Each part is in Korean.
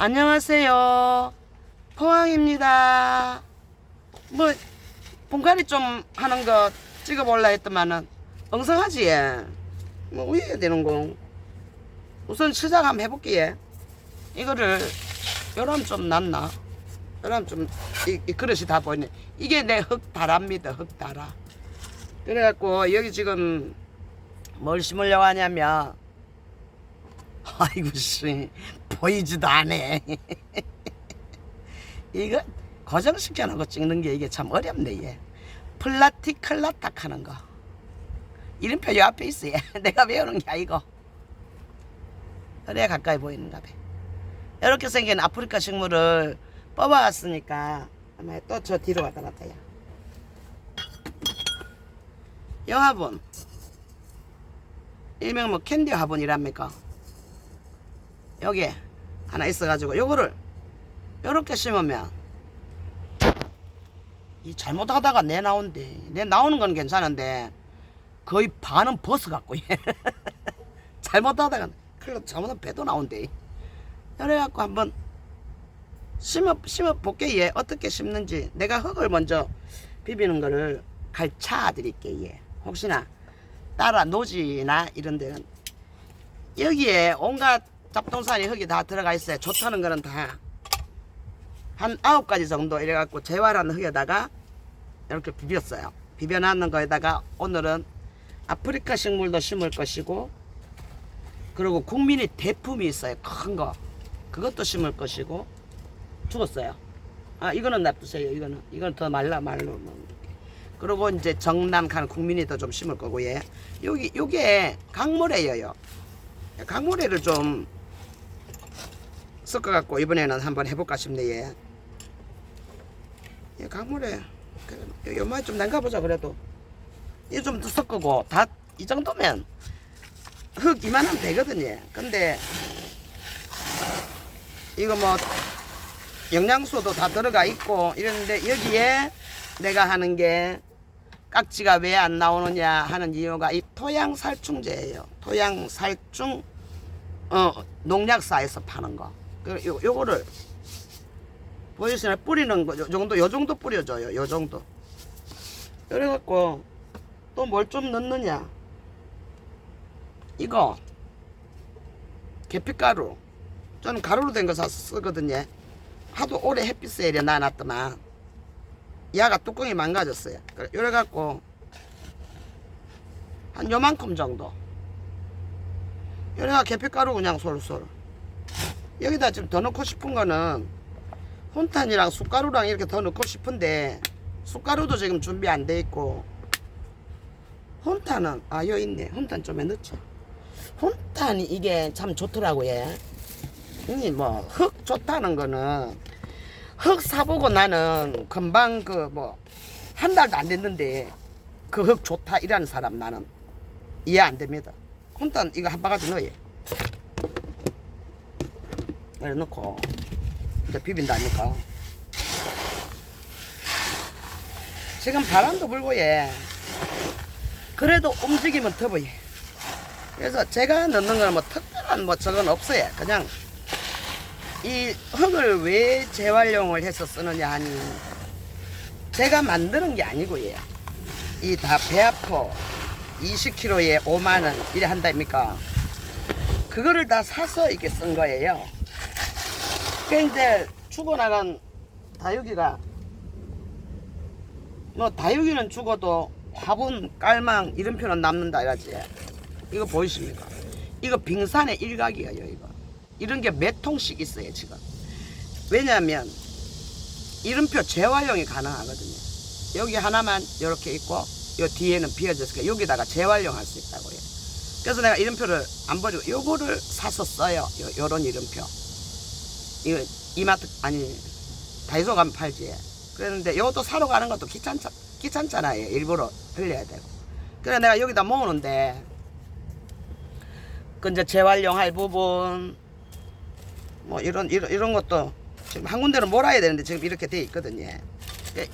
안녕하세요. 포항입니다. 뭐 분갈이 좀 하는 거 찍어볼라 했더만은 엉성하지 얘. 뭐 우해야 되는 거. 우선 시작 한번 해볼게. 이거를 요럼 좀 낫나? 요럼 좀 이 그릇이 다 보이네. 이게 내 흙다라입니다. 흙다라. 그래갖고 여기 지금 뭘 심으려고 하냐면 아이고 씨 보이지도 않아. 이거 고정시켜 놓고 찍는 게 이게 참 어렵네 얘. 플라티클라탁 하는 거. 이름표 요 앞에 있어 얘. 내가 외우는 게 아니고. 그래야 가까이 보이는가 봐. 이렇게 생긴 아프리카 식물을 뽑아왔으니까 아마 또 저 뒤로 왔다 갔다 야. 요 화분 일명 뭐 캔디 화분이랍니까? 여기에 하나 있어가지고 요거를 요렇게 심으면 이 잘못하다가 내 나온대. 내 나오는 건 괜찮은데 거의 반은 벗어갖고 잘못하다가 클럽 잘못하면 배도 나온대. 그래갖고 한번 심어 볼게 얘. 어떻게 심는지 내가 흙을 먼저 비비는 거를 가르쳐 드릴게 얘. 혹시나 따라 노지나 이런 데는 여기에 온갖 잡동사니 흙이 다 들어가 있어요. 좋다는 거는 다 한 9가지 정도 이래갖고 재활하는 흙에다가 이렇게 비볐어요. 비벼놨는 거에다가 오늘은 아프리카 식물도 심을 것이고, 그리고 국민의 대품이 있어요. 큰 거. 그것도 심을 것이고. 죽었어요. 아 이거는 놔두세요. 이건 더 말라. 그리고 이제 정남 간 국민이 더 좀 심을 거고 예. 요게 강모래예요. 강모래를 좀 섞어갖고 이번에는 한번 해볼까 싶네 예. 예, 강모래 요만 좀 남가보자. 그래도 이거 좀 더 섞고 다 이 정도면 흙 이만하면 되거든요. 근데 이거 뭐 영양소도 다 들어가 있고 이러는데 여기에 내가 하는 게 깍지가 왜 안 나오느냐 하는 이유가 이 토양살충제예요. 토양살충 농약사에서 파는 거. 요거를 보이시나요? 뿌리는 거 요 정도 뿌려줘요. 요 정도. 그래갖고 또 뭘 좀 넣느냐. 이거 계피가루. 저는 가루로 된 거 사서 쓰거든요. 하도 오래 햇빛에 이래 놔놨더만 야가 뚜껑이 망가졌어요. 이래갖고 한 요만큼 정도. 이래가 계피가루 그냥 솔솔. 여기다 지금 더 넣고 싶은 거는 혼탄이랑 숟가루랑 이렇게 더 넣고 싶은데 숟가루도 지금 준비 안 돼 있고, 혼탄은 여기 있네. 혼탄 좀에 넣자. 혼탄이 이게 참 좋더라고 예. 이 뭐 흙 좋다는 거는 흙 사보고 나는 금방 그 뭐 한 달도 안 됐는데 그 흙 좋다 이라는 사람 나는 이해 안 됩니다. 혼탄 이거 한 바가지 넣어요. 이래 넣고 이제 비빈다니까. 지금 바람도 불고 예. 그래도 움직이면 더워요. 그래서 제가 넣는 건 뭐 특별한 뭐 저건 없어요. 그냥 이 흙을 왜 재활용을 해서 쓰느냐 하니 제가 만드는 게 아니고요. 이 다 배아포 20kg에 5만원 이래 한다입니까? 그거를 다 사서 이렇게 쓴 거예요. 근데 죽어나간 다육이가 뭐 다육이는 죽어도 화분 깔망 이름표는 남는다 이거지. 이거 보이십니까? 이거 빙산의 일각이에요. 이거 이런 게 몇 통씩 있어요 지금. 왜냐하면 이름표 재활용이 가능하거든요. 여기 하나만 이렇게 있고 요 뒤에는 비어졌으니까 여기다가 재활용할 수 있다고요. 그래서 내가 이름표를 안 버리고 요거를 사서 써요. 요런 이름표. 이거 이마트 아니 다이소 가면 팔지. 그랬는데 요것도 사러 가는 것도 귀찮잖아요. 일부러 들려야 되고. 그래서 내가 여기다 모으는데 그 이제 재활용할 부분 뭐 이런 것도 지금 한 군데로 몰아야 되는데 지금 이렇게 돼 있거든요.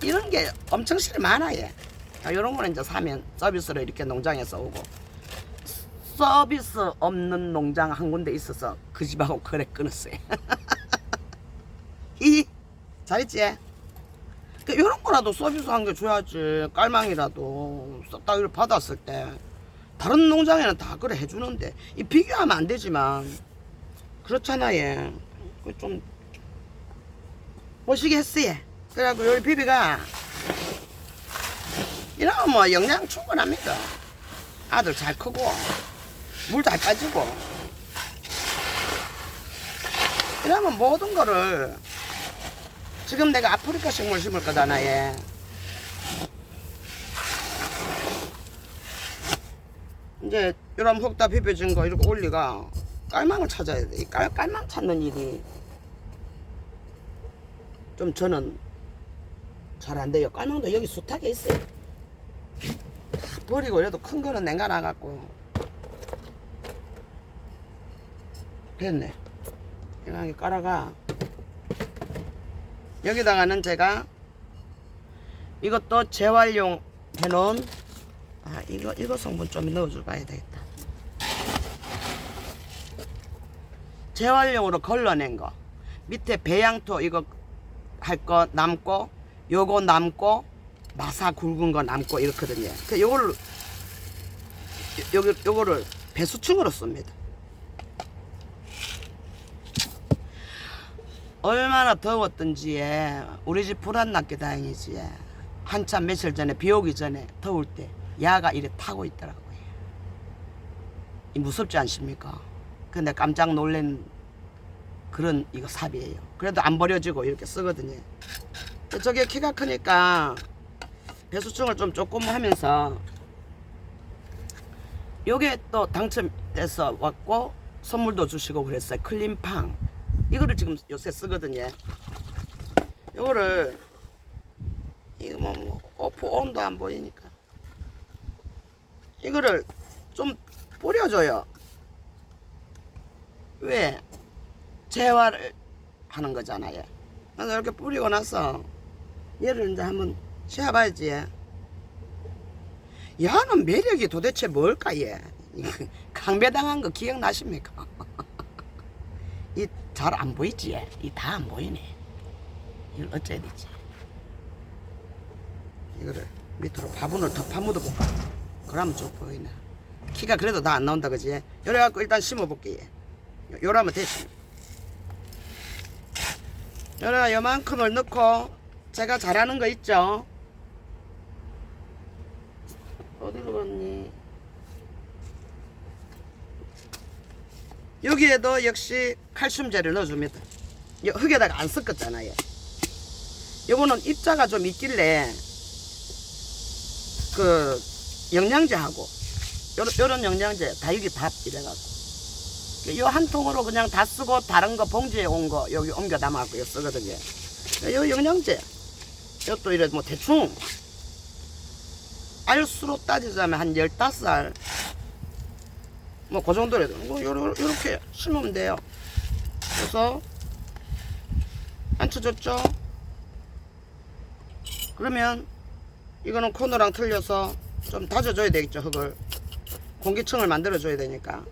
이런 게 엄청 실이 많아요. 이런 거는 이제 사면 서비스로 이렇게 농장에서 오고, 서비스 없는 농장 한 군데 있어서 그 집하고 거래 끊었어요. 이 잘했지? 그 요런 거라도 서비스 한 개 줘야지. 깔망이라도 딱이를 받았을 때 다른 농장에는 다 그래 해주는데 이 비교하면 안 되지만 그렇잖아 얘. 좀 보시게 했어 얘. 그래갖고 여기 비비가 이러면 뭐 영양 충분합니다. 아들 잘 크고 물 잘 빠지고 이러면 모든 거를 지금 내가 아프리카 식물 심을 거잖아 얘. 이제 이런 흙 다 비벼진 거 이렇게 올리가 깔망을 찾아야 돼. 이 깔망 찾는 일이 좀 저는 잘 안 돼요. 깔망도 여기 숱하게 있어요. 다 버리고 이래도 큰 거는 냉가 나갖고 됐네. 이렇게 깔아가. 여기다가는 제가 이것도 재활용 해놓은 이거 성분 좀 넣어줄 봐야 되겠다. 재활용으로 걸러낸 거 밑에 배양토 이거 할 거 남고 요거 남고 마사 굵은 거 남고 이렇거든요. 그 요거를 배수충으로 씁니다. 얼마나 더웠던지 우리 집 불 안 났게 다행이지. 한참 며칠 전에 비 오기 전에 더울 때 야가 이래 타고 있더라고요. 이 무섭지 않습니까? 근데 깜짝 놀란 그런 이거 삽이에요. 그래도 안 버려지고 이렇게 쓰거든요. 저게 키가 크니까 배수충을 좀 조금 하면서 요게 또 당첨돼서 왔고 선물도 주시고 그랬어요. 클린팡 이거를 지금 요새 쓰거든요. 요거를 이거 뭐 오프 온도 안 보이니까 이거를 좀 뿌려줘요. 왜? 재활을 하는 거잖아요. 그래서 이렇게 뿌리고 나서 얘를 이제 한번 쉬어봐야지. 야는 매력이 도대체 뭘까 얘? 강배당한 거 기억나십니까? 이 잘 안 보이지 얘? 이 다 안 보이네. 이걸 어째야 되지? 이거를 밑으로 화분을 더 파묻어볼까? 그러면 좀 보이네. 키가 그래도 다 안 나온다 그지? 요래갖고 일단 심어볼게. 요러면 됐지. 요래 요만큼을 넣고 제가 잘하는 거 있죠? 어디로 갔니? 여기에도 역시 칼슘제를 넣어줍니다. 흙에다가 안 섞었잖아요. 요거는 입자가 좀 있길래 그 영양제하고 요런 영양제 다육이 밥 이래갖고 요 한 통으로 그냥 다 쓰고 다른 거 봉지에 온 거 여기 옮겨 담아갖고 쓰거든요. 요 영양제 요또 이래 뭐 대충 알수로 따지자면 한 15알 뭐 그 정도라도 뭐 요렇게 심으면 돼요. 그래서 앉혀줬죠. 그러면 이거는 코너랑 틀려서 좀 다져줘야 되겠죠. 흙을 공기층을 만들어 줘야 되니까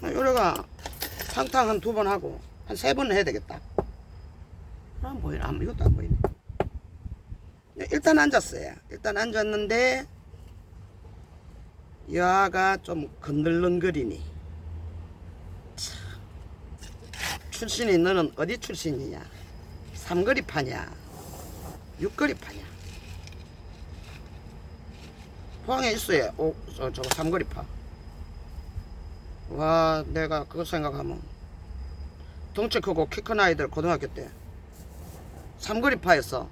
요래가 탕탕 한 2번 하고 한 3번 해야 되겠다. 안 보이나? 이것도 안 보이네. 일단 앉았어요. 일단 앉았는데 야가 좀 건들렁거리니. 출신이 너는 어디 출신이냐? 삼거리 파냐? 육거리 파냐? 포항에 있어요. 저거 삼거리 파. 와, 내가 그거 생각하면 덩치 크고 키 큰 아이들 고등학교 때 삼거리 파였어.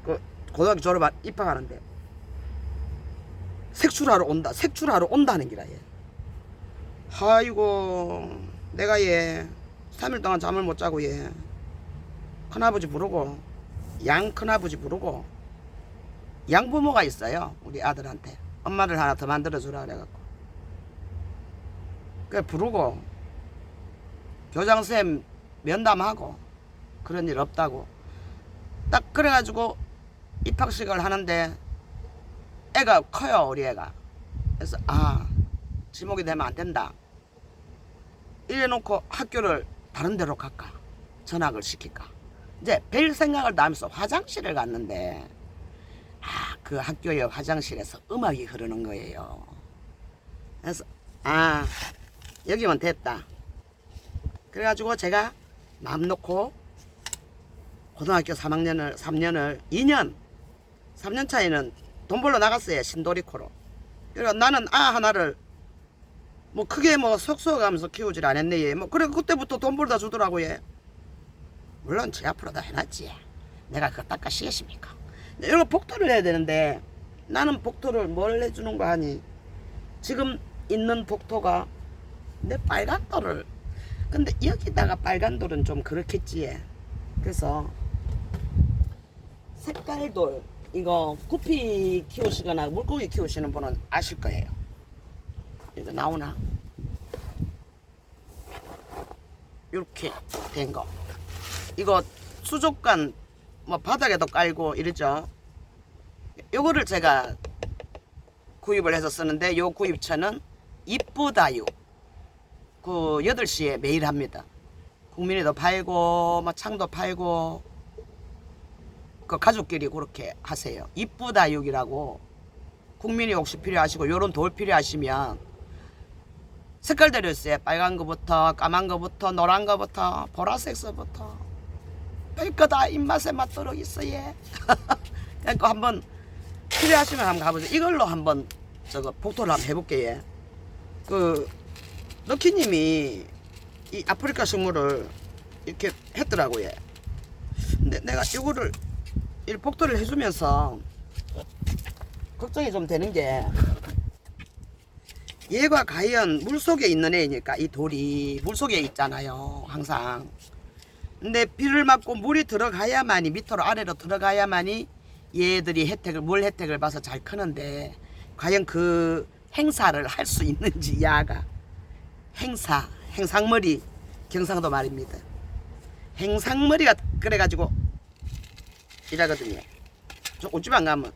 그 고등학교 졸업 입학하는데 색출하러 온다. 색출하러 온다는 기라 얘. 아이고 내가 얘 3일 동안 잠을 못 자고 얘 큰아버지 부르고 양 큰아버지 부르고 양부모가 있어요. 우리 아들한테 엄마를 하나 더 만들어주라 그래갖고 그래 부르고 교장쌤 면담하고 그런 일 없다고 딱 그래가지고 입학식을 하는데 애가 커요. 우리 애가. 그래서 지목이 되면 안 된다 이래 놓고 학교를 다른 데로 갈까? 전학을 시킬까? 이제 별 생각을 다 하면서 화장실을 갔는데 그 학교의 화장실에서 음악이 흐르는 거예요. 그래서 여기면 됐다. 그래가지고 제가 마음 놓고 고등학교 3년을 3년 차에는 돈 벌러 나갔어요. 신도리코로. 그래서 나는 하나를 뭐 크게 뭐 속수어가면서 키우질 않았네. 얘. 뭐 그래 그때부터 돈 벌다 주더라고. 얘. 물론 제 앞으로 다 해놨지. 내가 그거 닦아시겠습니까? 이런 복도를 해야 되는데 나는 복도를 뭘 해주는 거 하니 지금 있는 복도가 내 빨간 돌을 근데 여기다가 빨간 돌은 좀 그렇겠지. 그래서 색깔돌 이거 구피 키우시거나 물고기 키우시는 분은 아실 거예요. 이거 나오나? 이렇게 된 거. 이거 수족관 뭐 바닥에도 깔고 이러죠. 요거를 제가 구입을 해서 쓰는데 요 구입처는 이쁘다유 그 8시에 매일 합니다. 국민이도 팔고 뭐 창도 팔고 그 가족끼리 그렇게 하세요. 이쁘다육이라고 국민이 혹시 필요하시고 요런 돌 필요하시면 색깔대로 있어요. 빨간 거부터 까만 거부터 노란 거부터 보라색서부터 별거 다 입맛에 맞도록 있어요. 그러니까 한번 필요하시면 한번 가보세요. 이걸로 한번 저거 복도를 한번 해볼게요. 그 너키님이 이 아프리카 식물을 이렇게 했더라고요. 근데 내가 이거를 이 복도를 해주면서 걱정이 좀 되는 게 얘가 과연 물속에 있는 애니까 이 돌이 물속에 있잖아요. 항상. 근데 비를 맞고 물이 들어가야만이 밑으로 아래로 들어가야만이 얘들이 물 혜택을 봐서 잘 크는데 과연 그 행사를 할 수 있는지 야가 행상머리 경상도 말입니다. 행상머리가 그래가지고 이러거든요. 저 옷집안 가면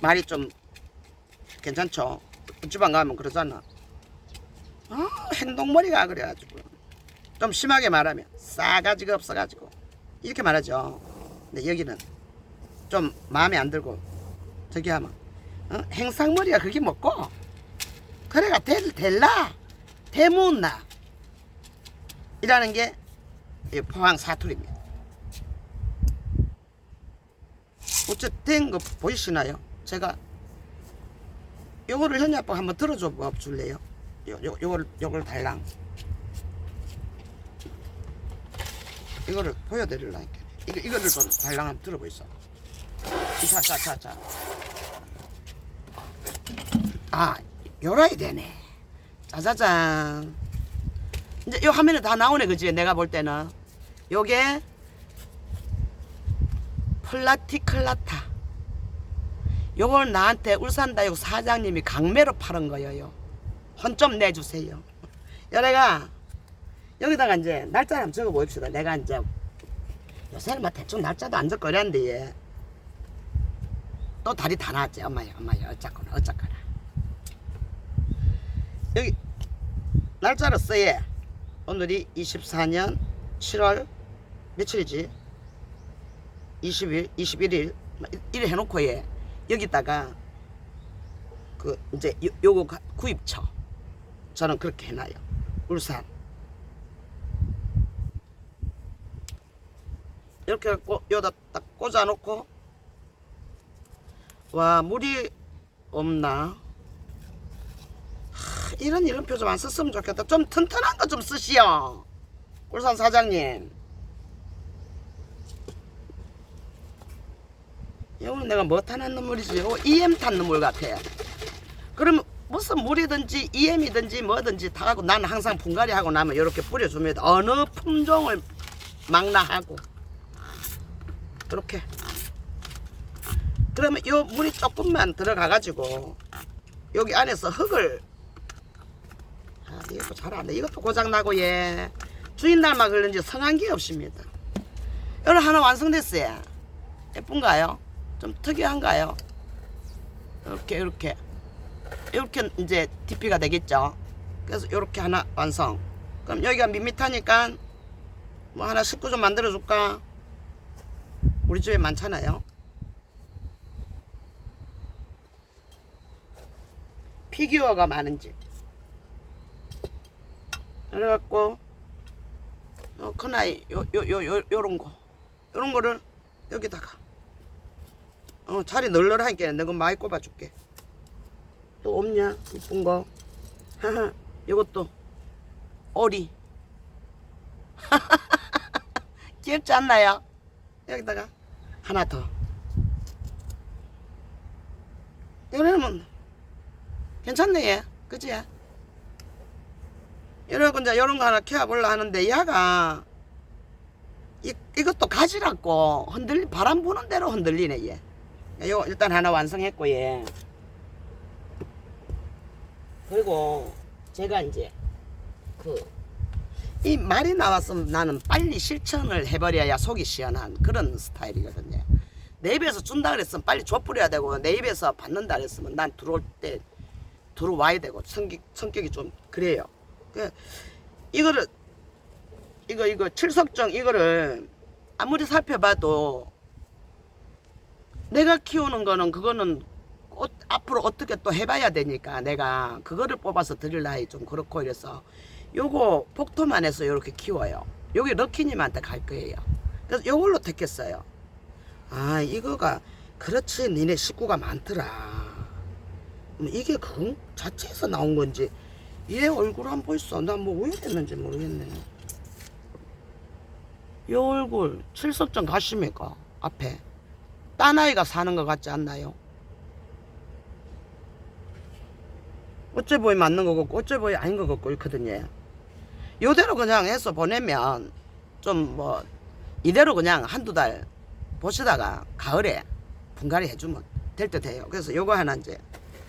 말이 좀 괜찮죠. 옷집안 가면 그러잖아. 행동머리가 그래가지고 좀 심하게 말하면 싸가지가 없어가지고 이렇게 말하죠. 근데 여기는 좀 마음에 안 들고 저기 하면 행상머리가 그렇게 먹고 그래가 될라 대문나 이라는 게 포항 사투리입니다. 어쨌든 거 보이시나요? 제가 요거를 현이 아빠가 한번 들어줘 줄래요? 요걸 달랑 이거를 보여드리려니까 이거를 좀 달랑 한번 들어보이소. 자자자자 열어야 되네. 짜자잔. 이제 요 화면에 다 나오네. 그지? 내가 볼 때는 요게 플라티클라타 요걸 나한테 울산다육 사장님이 강매로 팔은 거예요. 혼 좀 내주세요. 내가 여기다가 이제 날짜 한번 적어 봅시다. 내가 이제 요새는 뭐 대충 날짜도 안 적고 이랬는데 얘. 또 다리 다 나왔지. 엄마야 어쩌거나 여기 날짜를 써요. 오늘이 24년 7월 며칠이지? 20일, 21일 이래 해놓고 얘 여기다가 그 이제 요거 구입처 저는 그렇게 해놔요. 울산 이렇게 갖고 여기다 딱 꽂아놓고 와 물이 없나? 이런 이름표 좀 안 썼으면 좋겠다. 좀 튼튼한 거 좀 쓰시오. 울산 사장님. 이거는 내가 뭐 타는 눈물이지? 이거 EM 탄 눈물 같아요. 그러면 무슨 물이든지 EM이든지 뭐든지 다 하고 나는 항상 분갈이 하고 나면 이렇게 뿌려줍니다. 어느 품종을 망라하고 이렇게. 그러면 요 물이 조금만 들어가가지고 여기 안에서 흙을 이것도 잘 안돼. 이것도 고장나고 얘 주인 닮아 그런지 성한 게 없습니다. 여기 하나 완성됐어요. 예쁜가요? 좀 특이한가요? 이렇게 이제 DP가 되겠죠. 그래서 이렇게 하나 완성. 그럼 여기가 밋밋하니까 뭐 하나 식구 좀 만들어줄까? 우리 집에 많잖아요. 피규어가 많은 집. 그래갖고 큰아이 요런 거를 여기다가 자리 널널하니까 내가 많이 꼽아줄게. 또 없냐 이쁜 거. 요것도 오리. 귀엽지 않나요? 여기다가 하나 더. 이러면 괜찮네 얘. 그치? 이러고 이제 요런 거 하나 키워보려 하는데 얘가 이것도 가지라고 바람 부는 대로 흔들리네 얘. 요 일단 하나 완성했고 얘. 그리고 제가 이제 이 말이 나왔으면 나는 빨리 실천을 해버려야 속이 시원한 그런 스타일이거든요. 내 입에서 준다 그랬으면 빨리 줘버려야 되고, 내 입에서 받는다 그랬으면 난 들어올 때 들어와야 되고, 성격이 좀 그래요. 이거를 이거 칠석정 이거를 아무리 살펴봐도 내가 키우는 거는 그거는 앞으로 어떻게 또 해봐야 되니까 내가 그거를 뽑아서 드릴 나이 좀 그렇고 이래서 요거 복토만 해서 요렇게 키워요. 여기 럭키님한테 갈 거예요. 그래서 요걸로 택했어요. 아 이거가 그렇지 니네 식구가 많더라. 이게 그 자체에서 나온 건지 얘 얼굴 한번 보있어. 나 뭐 왜 이랬는지 모르겠네. 요 얼굴 칠석정 가십니까? 앞에 딴 아이가 사는 것 같지 않나요? 어째 보이 맞는 거 같고 어째 보이 아닌 거 같고 있거든요. 요대로 그냥 해서 보내면 좀 뭐 이대로 그냥 한두 달 보시다가 가을에 분갈이 해주면 될 듯 해요. 그래서 요거 하나 이제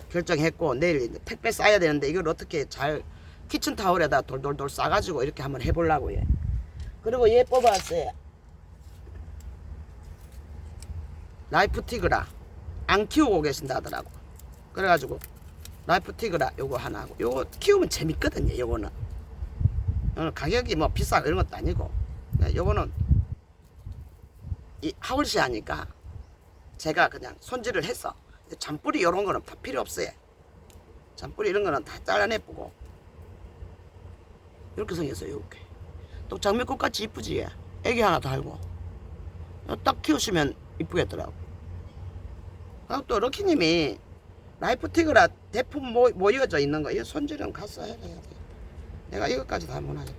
결정했고 내일 이제 택배 싸야 되는데 이걸 어떻게 잘 키친타올에다 돌돌돌 싸가지고 이렇게 한번 해보려고 해. 그리고 얘 뽑았어요. 라이프 티그라 안 키우고 계신다 하더라고. 그래가지고 라이프 티그라 요거 하나 하고, 요거 키우면 재밌거든요. 요거는 가격이 뭐 비싸 이런 것도 아니고, 요거는 이 하울시 하니까 제가 그냥 손질을 해서 잔뿌리 요런 거는 다 필요 없어요. 잔뿌리 이런 거는 다 잘라내쁘고 이렇게 생겼어요. 이렇게 또 장미꽃같이 이쁘지. 애기 하나 달고 딱 키우시면 이쁘겠더라고. 그리고 또 럭키님이 라이프 티그라 대품 모여져 있는 거 이거 손질은 가서 해야 돼. 내가 이것까지 다 못하겠다.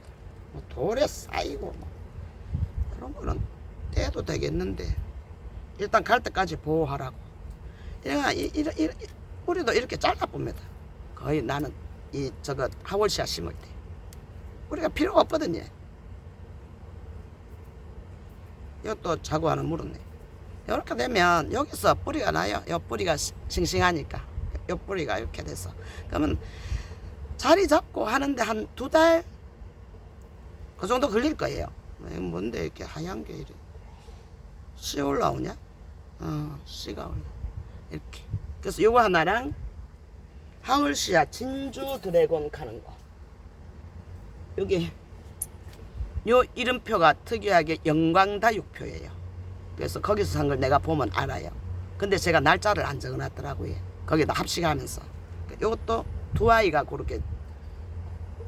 뭐 돌에 쌓이고 뭐 그런 거는 떼도 되겠는데 일단 갈 때까지 보호하라고. 우리도 이렇게 잘라봅니다. 거의 나는 저거 하월시아 심을 때 우리가 필요가 없거든요. 이것도 자고 하나 물었네. 이렇게 되면 여기서 뿌리가 나요. 이 뿌리가 싱싱하니까 이 뿌리가 이렇게 돼서 그러면 자리 잡고 하는데 한 2달 그 정도 걸릴 거예요. 뭔데 이렇게 하얀 게 이래 씨 올라오냐? 씨가 올라 이렇게. 그래서 요거 하나랑 하울시아 진주 드래곤 가는 거. 여기 요 이름표가 특이하게 영광다육표예요. 그래서 거기서 산 걸 내가 보면 알아요. 근데 제가 날짜를 안 적어놨더라고요. 거기다 합식하면서. 요것도 두 아이가 그렇게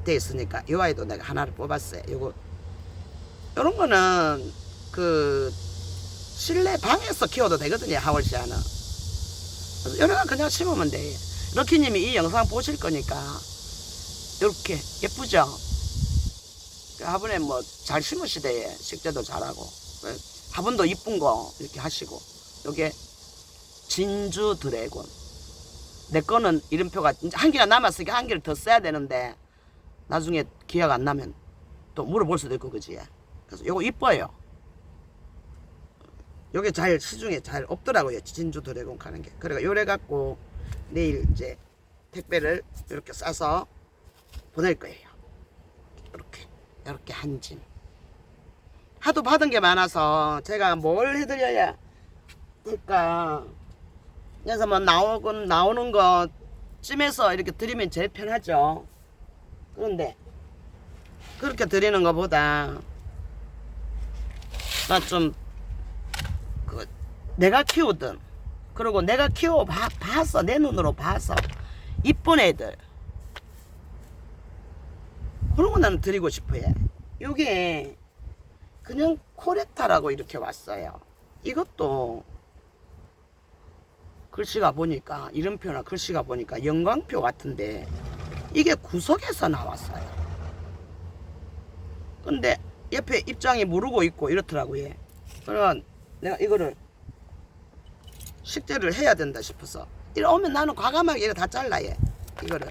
돼 있으니까 요 아이도 내가 하나를 뽑았어요. 요거 요런 거는 그 실내 방에서 키워도 되거든요. 하월시아는. 그래서 요래가 그냥 심으면 돼. 럭키님이 이 영상 보실 거니까 이렇게 예쁘죠? 화분에 뭐 잘 심으시대요. 식재도 잘하고 화분도 이쁜 거 이렇게 하시고. 요게 진주 드래곤. 내 거는 이름표가 이제 한 개가 남았으니까 한 개를 더 써야 되는데 나중에 기회가 안 나면 또 물어볼 수도 있고 그지. 그래서 요거 이뻐요. 요게 잘 시중에 잘 없더라고요. 진주 드래곤 가는 게. 그래가 요래 갖고 내일 이제 택배를 이렇게 싸서 보낼 거예요. 이렇게 한 짐. 하도 받은 게 많아서 제가 뭘 해드려야 될까. 그래서 뭐 나오는 거 찜해서 이렇게 드리면 제일 편하죠. 그런데 그렇게 드리는 것보다 나 좀 그 내가 키우든 그리고 내가 봐서 내 눈으로 봐서 이쁜 애들 그런 거 나는 드리고 싶어요. 요게 그냥 코레타라고 이렇게 왔어요. 이것도 글씨가 보니까 이름표나 글씨가 보니까 영광표 같은데 이게 구석에서 나왔어요. 근데 옆에 입장이 무르고 있고 이렇더라고요. 그러면 내가 이거를 식재를 해야 된다 싶어서 이러면 나는 과감하게 이거 다 잘라요. 이거를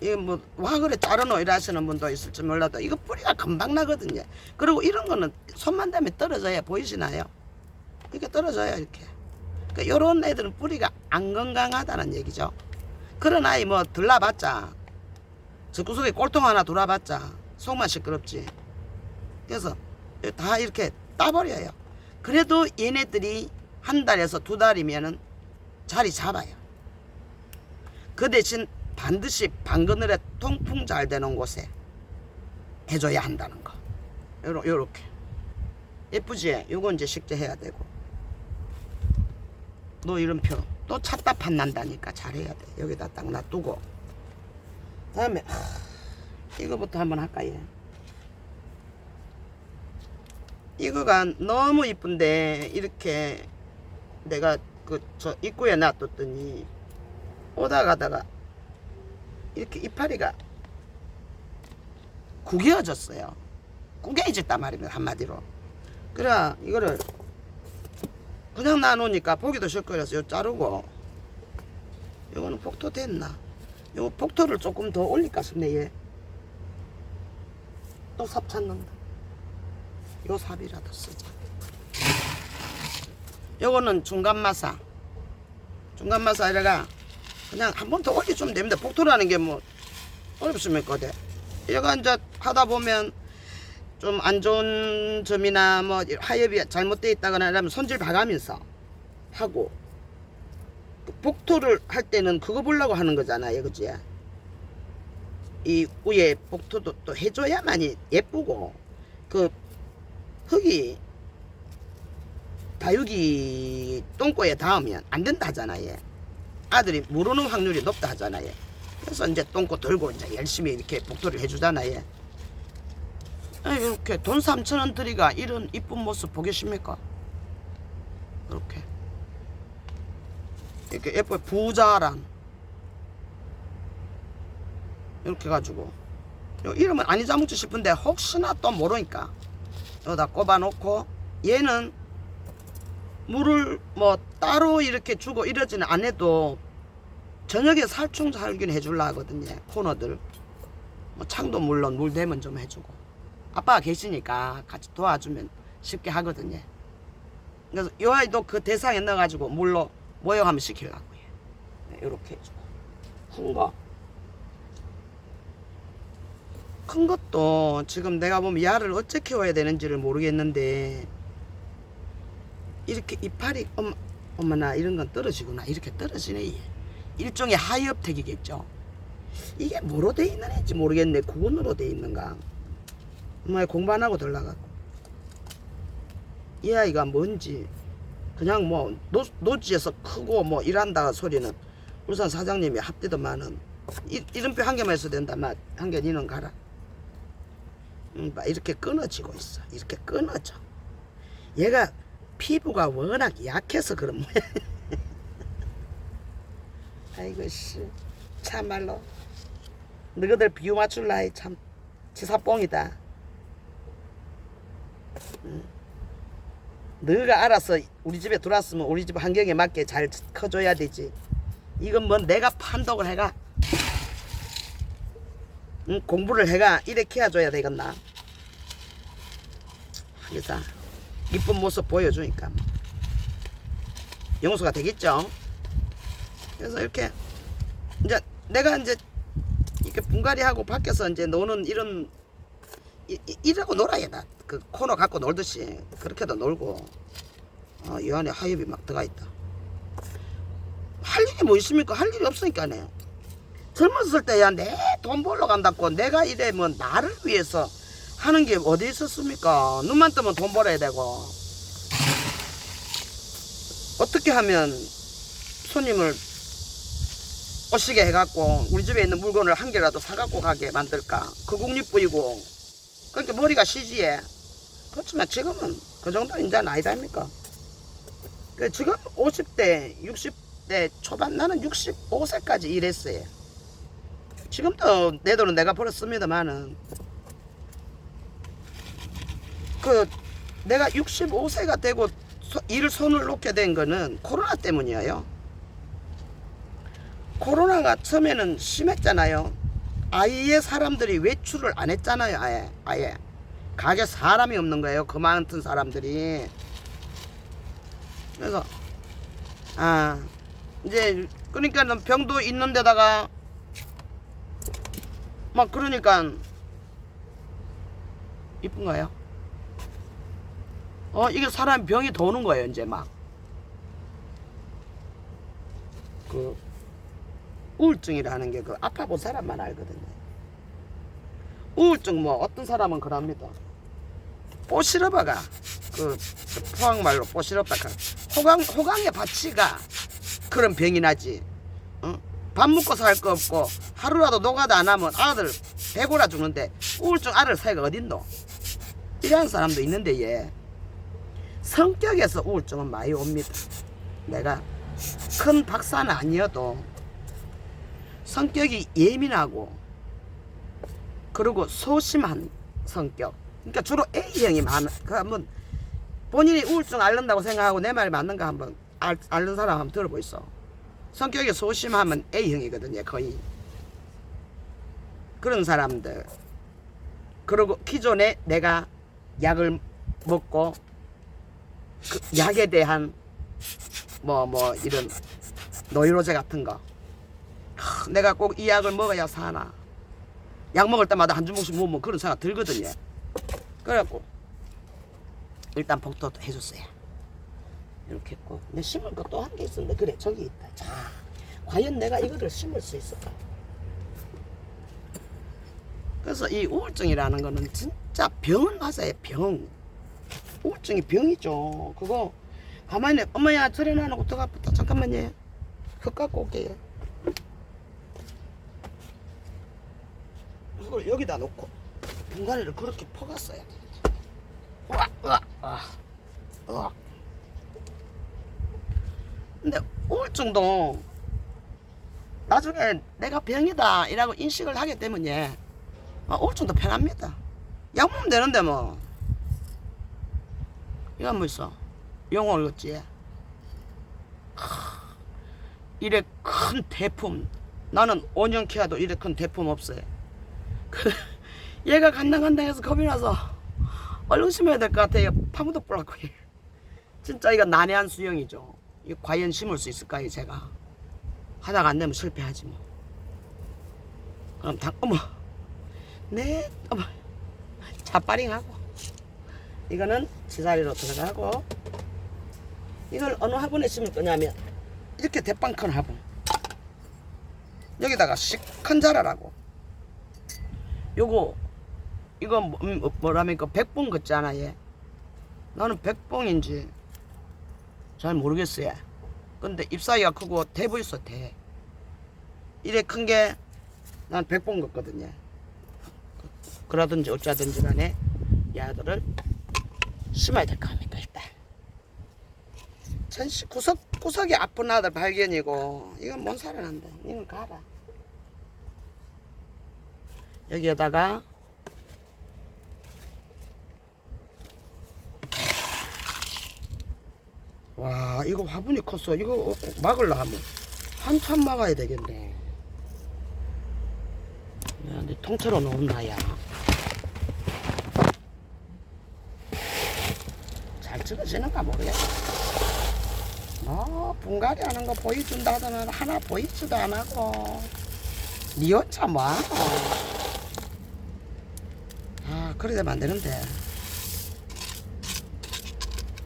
이거 뭐 와 그래 자르노 이래 하시는 분도 있을지 몰라도 이거 뿌리가 금방 나거든요. 그리고 이런 거는 손만 대면 떨어져야 보이시나요? 이렇게 떨어져요 이렇게. 그러니까 요런 애들은 뿌리가 안 건강하다는 얘기죠. 그런 아이 뭐 들라봤자 저 구석에 꼴통 하나 들어봤자 속만 시끄럽지. 그래서 다 이렇게 따버려요. 그래도 얘네들이 한 달에서 두 달이면은 자리 잡아요. 그 대신 반드시 방그늘에 통풍 잘 되는 곳에 해줘야 한다는 거. 요렇게 예쁘지? 요거 이제 식재해야 되고 너 이름표 또 찾다 판난다니까 잘해야 돼. 여기다 딱 놔두고 다음에 이거부터 한번 할까요? 이거가 너무 이쁜데 이렇게 내가 그 저 입구에 놔뒀더니 오다 가다가 이렇게 이파리가 구겨졌어요. 구겨졌단 말입니다 한마디로. 그래 이거를 그냥 놔놓으니까 보기도 싫거려서 요 자르고 요거는 폭토 됐나? 요 폭토를 조금 더 올릴까 싶네 얘. 또 삽 찾는다. 요 삽이라도 쓰자. 요거는 중간마사. 중간마사 이래가 그냥 한 번 더 올려주면 됩니다. 폭토라는 게 뭐 어렵습니까? 얘가 이제 하다 보면 좀 안 좋은 점이나 뭐 하엽이 잘못되어 있다거나 이러면 손질 봐가면서 하고 복토를 할 때는 그거 보려고 하는 거잖아요. 그지? 이 위에 복토도 또 해줘야만이 예쁘고 그 흙이 다육이 똥꼬에 닿으면 안 된다 하잖아요. 아들이 물오는 확률이 높다 하잖아요. 그래서 이제 똥꼬 들고 이제 열심히 이렇게 복토를 해주잖아요. 이렇게 돈 3,000원 들이가 이런 이쁜 모습 보겠습니까? 이렇게 예뻐 부자란 이렇게 가지고 이름은 안 잊어먹지 싶은데 혹시나 또 모르니까 여기다 꼽아 놓고 얘는 물을 뭐 따로 이렇게 주고 이러지는 안 해도 저녁에 살충 살균 해주려 하거든요. 코너들 뭐 창도 물론 물 대면 좀 해주고 아빠가 계시니까 같이 도와주면 쉽게 하거든요. 그래서 요 아이도 그 대상에 넣어가지고 물로 모형하면 시키려고요. 네, 이렇게 해주고 큰 것도 지금 내가 보면 야를 어째 키워야 되는지를 모르겠는데 이렇게 이파리 어머나 이런 건 떨어지구나. 이렇게 떨어지네. 일종의 하엽택이겠죠. 이게 뭐로 돼 있는 애인지 모르겠네. 구근으로 돼 있는가. 엄마 공부 안 하고 들라가고 이 아이가 뭔지 그냥 뭐 노지에서 크고 뭐 일한다 소리는 울산 사장님이 합디더만은 이름표 한 개만 해서 된다. 한 개 니는 가라. 이렇게 끊어지고 있어. 이렇게 끊어져. 얘가 피부가 워낙 약해서 그런 모양. 아이고 씨 참말로 너희들 비유 맞출 나이 참 지사뽕이다. 너가 알아서 우리 집에 들어왔으면 우리 집 환경에 맞게 잘 커줘야 되지. 이건 뭐 내가 판독을 해가 공부를 해가 이렇게 해줘야 되겠나. 그래서 이쁜 모습 보여주니까 용서가 되겠죠. 그래서 이렇게 이제 내가 이제 이렇게 분갈이하고 밖에서 이제 노는 이런 이러고 놀아야 나. 그 코너 갖고 놀듯이 그렇게도 놀고 이 안에 하엽이 막 들어가 있다. 할 일이 뭐 있습니까? 할 일이 없으니까네. 젊었을 때야 내 돈 벌러 간다고 내가 이래면 나를 위해서 하는 게 어디 있었습니까? 눈만 뜨면 돈 벌어야 되고 어떻게 하면 손님을 오시게 해갖고 우리 집에 있는 물건을 한 개라도 사갖고 가게 만들까? 그 국립부이고 그러니까 머리가 시지해. 그렇지만 지금은 그 정도 인자는 아니다 아닙니까? 지금 50대 60대 초반 나는 65세까지 일했어요. 지금도 내 돈은 내가 벌었습니다만은 내가 65세가 되고 일을 손을 놓게 된 거는 코로나 때문이에요. 코로나가 처음에는 심했잖아요. 아예 사람들이 외출을 안 했잖아요. 아예 가게 사람이 없는 거예요. 그 많은 사람들이. 그래서 이제 그러니까 병도 있는 데다가 막 그러니까 이쁜가요? 이게 사람 병이 도는 거예요. 이제 막 그 우울증이라는 게 그 아파본 사람만 알거든요. 우울증 뭐 어떤 사람은 그럽니다. 뽀시러버가 그 포항말로 뽀시럽다 호강의 바치가 그런 병이 나지. 밥 먹고 살 거 없고 하루라도 노가다 안 하면 아들 배고라 죽는데 우울증 앓을 사이가 어딨노? 이런 사람도 있는데 얘 성격에서 우울증은 많이 옵니다. 내가 큰 박사는 아니어도 성격이 예민하고 그리고 소심한 성격. 그러니까 주로 A형이 많아. 그 한번 본인이 우울증 앓는다고 생각하고 내 말이 맞는가 한번 앓는 사람 한번 들어보이소. 성격이 소심하면 A형이거든요. 거의 그런 사람들. 그리고 기존에 내가 약을 먹고 그 약에 대한 뭐 이런 노이로제 같은 거 내가 꼭 이 약을 먹어야 사나 약 먹을 때마다 한 주먹씩 먹으면 그런 생각 들거든요. 그래갖고 일단 복도도 해줬어요. 이렇게 했고 내 심을 거 또 한 개 있었는데 그래 저기 있다. 자 과연 내가 이거를 심을 수 있을까? 그래서 이 우울증이라는 거는 진짜 병은 맞아요. 병. 우울증이 병이죠. 그거 가만히 엄마야 저래 놔놓고 더 아프다. 잠깐만요. 흙 갖고 올게요. 그걸 여기다 놓고 분갈이를 그렇게 퍼갔어야 돼. 근데 우울증도 나중에 내가 병이다 이라고 인식을 하기 때문에 우울증도 편합니다. 약 먹으면 되는데 뭐. 이건 뭐 있어? 영어 읽었지? 이래 큰 대품 나는 5년 키워도 이래 큰 대품 없어요. 얘가 간당 해서 겁이 나서 얼른 심어야 될 것 같아요. 파묻어 보라고. 진짜 이거 난해한 수영이죠. 이거 과연 심을 수 있을까요? 제가 하다가 안 되면 실패하지 뭐. 그럼 어머 어머 자빠링하고 이거는 지사리로 들어가고 이걸 어느 화분에 심을 거냐면 이렇게 대빵 큰 화분 여기다가 시큰 자라라고 이거 뭐라니까 백봉 같잖아. 얘 나는 백봉인지 잘 모르겠어요. 근데 잎사귀가 크고 대 보였어. 대 이래 큰 게 난 백봉 같거든요. 그러든지 어쩌든지 간에 야들을 심어야 될 거 아닙니까. 일단 구석이 아픈 아들 발견이고 이건 뭔 살아난다. 이건 가라. 여기에다가 와 이거 화분이 컸어. 이거 막으려 하면 한참 막아야 되겠네. 야, 네 통째로 넣었나 야. 잘 찍어지는가 모르겠어. 분갈이 하는 거 보여준다더니 하나 보이지도 안 하고 니 혼자 뭐하노. 그래야 되면 안 되는데.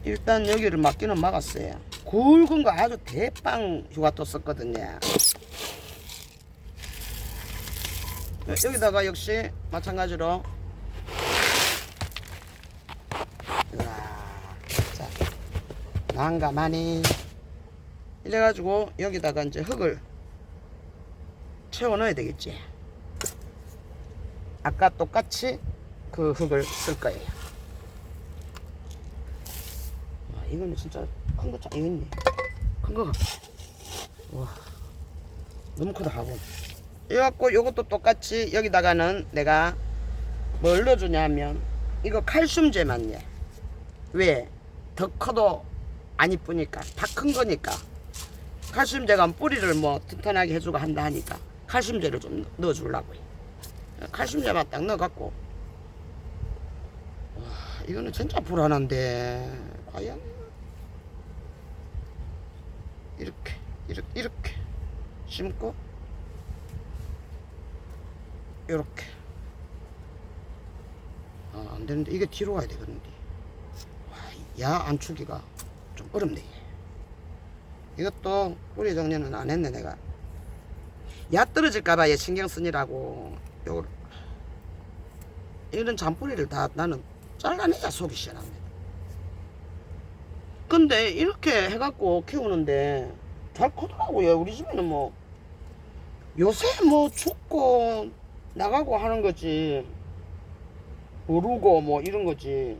일단 여기를 막기는 막았어요. 굵은 거 아주 대빵 휴가 떴었거든요. 여기다가 역시 마찬가지로 자, 난가마니 이래가지고 여기다가 이제 흙을 채워 넣어야 되겠지. 아까 똑같이 그 흙을 쓸 거예요. 이거는 진짜 큰 거 짱 있네. 큰 거가 와 너무 크다 하고. 이래갖고 요것도 똑같이 여기다가는 내가 뭘 넣어주냐면 이거 칼슘제만 해. 왜? 더 커도 안 이쁘니까 다 큰 거니까 칼슘제가 뿌리를 뭐 튼튼하게 해주고 한다 하니까 칼슘제를 좀 넣어주려고 해. 칼슘제만 딱 넣어갖고 와 이거는 진짜 불안한데 과연 이렇게 심고 이렇게 안되는데 이게 뒤로 가야 되겠는데 야 안추기가 좀 어렵네. 이것도 뿌리 정리는 안 했네. 내가 야 떨어질까봐 얘 신경 쓰니라고 요걸 이런 잔뿌리를 다 나는 잘라내야 속이 시원합니다. 근데 이렇게 해갖고 키우는데 잘 크더라고요. 우리 집에는 뭐 요새 뭐 춥고 나가고 하는 거지 모르고 뭐 이런 거지.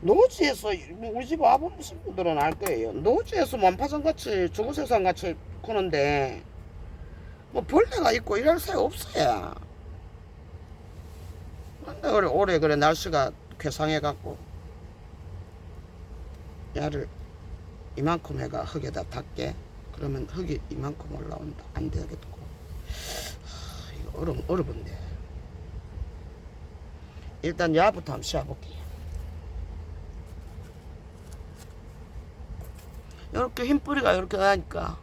노지에서 우리 집 아버님 분들은 알 거예요. 노지에서 완파전같이 주구세상같이 크는데 뭐 벌레가 있고 이럴 새 없어요. 근데 올해 그래 날씨가 괴상해갖고 야를 이만큼 해가 흙에다 닿게 그러면 흙이 이만큼 올라온다. 안 되겠고 이거 어려운데 일단 야부터 한번 씌워볼게요. 이렇게 흰 뿌리가 이렇게 나니까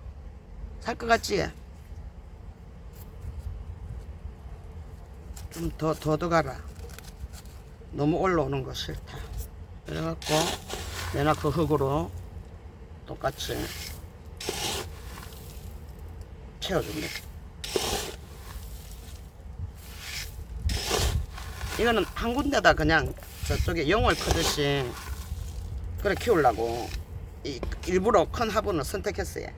살 것 같지? 좀 더 가라. 너무 올라오는 거 싫다. 그래갖고 내가 그 흙으로 똑같이 채워줍니다. 이거는 한 군데다 그냥 저쪽에 용을 크듯이 그래 키우려고 일부러 큰 화분을 선택했어요.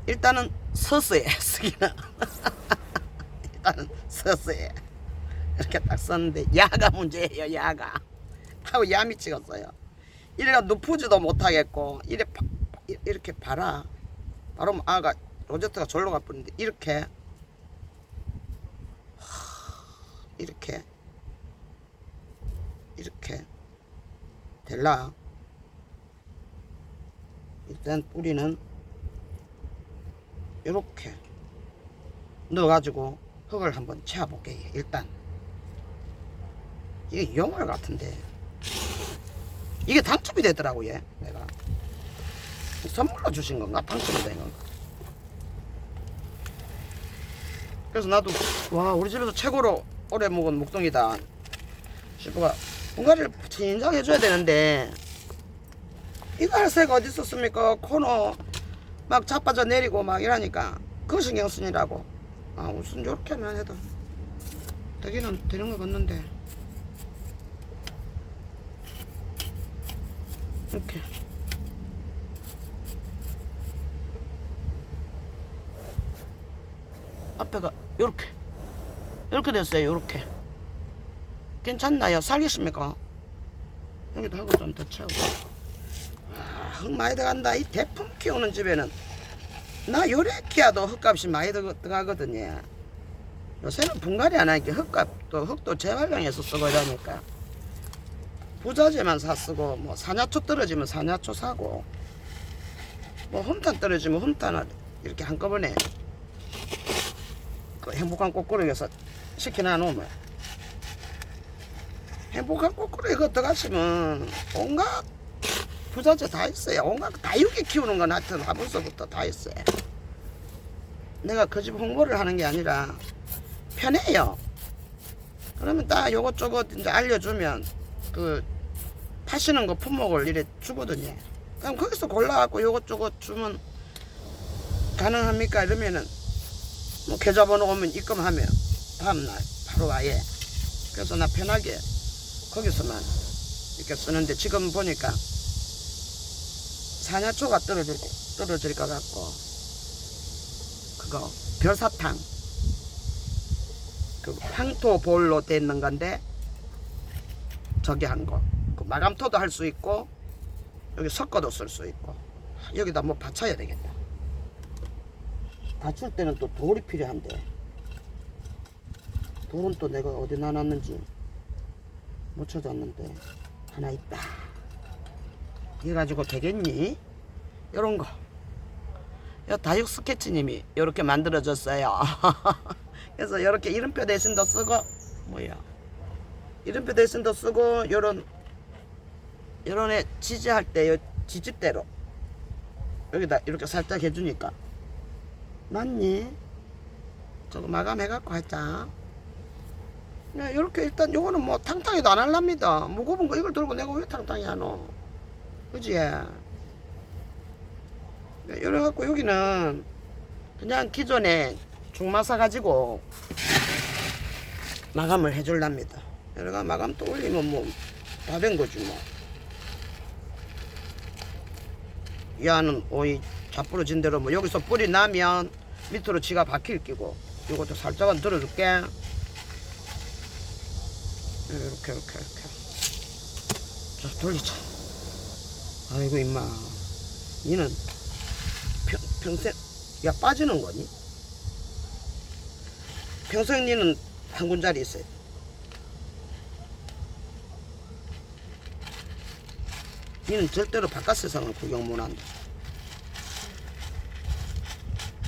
일단은 서서해 쓰기는 일단은 서서해 이렇게 딱 썼는데 야가 문제예요. 야가 하고 야미 찍었어요. 이래가 눕히지도 못하겠고 이렇게 봐라. 바로 아가 로제트가 절로 가버리는데 이렇게 될라. 일단 뿌리는 이렇게 넣어가지고 흙을 한번 채워볼게요. 일단 이게 용월 같은데 이게 당첨이 되더라고요. 내가 선물로 주신 건가? 당첨이 된 건가? 그래서 나도 와 우리 집에서 최고로 오래 먹은 목동이다 싶어가 분갈이를 진작 해줘야 되는데 이거 할 새가 어디 있었습니까? 코너 막 자빠져 내리고 막 이러니까 그거 신경 쓰니라고. 무슨 요렇게만 해도 되기는 되는 거 같는데 이렇게 앞에가 요렇게 됐어요. 요렇게 괜찮나요? 살겠습니까? 여기도 하고 좀 더 채우고. 흙 많이 들어간다. 이 대품 키우는 집에는 나 요래 키워도 흙값이 많이 들어가거든요. 요새는 분갈이 안 하니까 흙도 재활용해서 쓰고 이러니까 부자재만 사 쓰고 뭐 사냐초 떨어지면 사냐초 사고 뭐 홈탄 떨어지면 홈탄을 이렇게 한꺼번에 그 행복한 꽃구르기에서 시켜놔 놓으면 행복한 꽃구르기 이거 들어가시면 온갖 부자재 다 있어요. 온갖 다육이 키우는 건 하여튼 화분서부터 다 있어요. 내가 그 집 홍보를 하는 게 아니라 편해요. 그러면 딱 요것저것 이제 알려주면 그 파시는 거 품목을 이래 주거든요. 그럼 거기서 골라갖고 요것저것 주면 가능합니까? 이러면은 뭐 계좌번호 오면 입금하면 다음날 바로 아예. 그래서 나 편하게 거기서만 이렇게 쓰는데 지금 보니까 산야초가 떨어질 것 같고 그거 별사탕 그 황토 볼로 돼 있는 건데 저기 한 거 그 마감토도 할 수 있고 여기 섞어도 쓸 수 있고 여기다 뭐 받쳐야 되겠다. 받칠 때는 또 돌이 필요한데 돌은 또 내가 어디 놔놨는지 못 찾았는데 하나 있다. 이거 가지고 되겠니? 요런 거. 요 다육 스케치님이 요렇게 만들어줬어요. 그래서 요렇게 이름표 대신도 쓰고 뭐야 이름표 대신도 쓰고 요런 애 지지할 때 요 지지대로 여기다 이렇게 살짝 해주니까 맞니? 저거 마감해갖고 하자. 요렇게 일단 요거는 뭐 탕탕이도 안 할랍니다. 무거운 거 이걸 들고 내가 왜 탕탕이 하노? 그지? 이래갖고 여기는 그냥 기존에 중마사 가지고 마감을 해줄랍니다. 여기가 마감 또 올리면 뭐 다 된 거지 뭐. 이 안은 오이 자부러진 대로 뭐 여기서 뿌리 나면 밑으로 지가 바퀴를 끼고 요것도 살짝은 들어줄게. 이렇게 자 돌리자. 아이고 임마 니는 평생 야 빠지는 거니? 평생 니는 한 군자리 있어요. 니는 절대로 바깥 세상을 구경 못한다.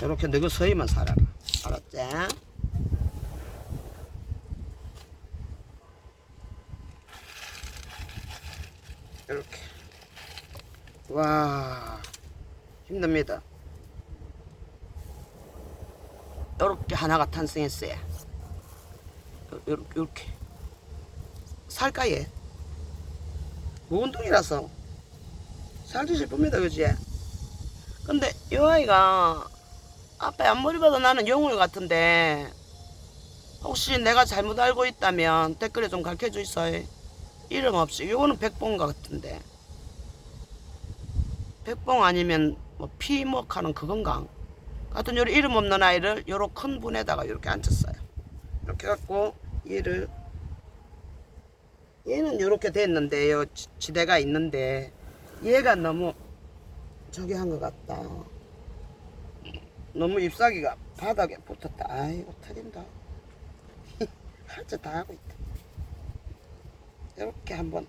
이렇게 너그 서희만 살아라. 알았지? 이렇게 와 힘듭니다. 이렇게 하나가 탄생했어요. 이렇게 살까 얘 무운동이라서 살기 싶습니다. 그지? 근데 이 아이가 아빠 앞머리 봐도 나는 영울 같은데 혹시 내가 잘못 알고 있다면 댓글에 좀 가르쳐줘 있어요. 이름 없이 요거는 백봉 같은데 백봉 아니면 뭐 피먹하는 그건가 하여튼 요런 이름 없는 아이를 요런 큰 분에다가 이렇게 앉혔어요. 이렇게 갖고 얘는 요렇게 됐는데 요 지대가 있는데 얘가 너무 저기 한 것 같다. 너무 잎사귀가 바닥에 붙었다. 아이고 터진다. 할 짓 다 하고 있다. 이렇게 한번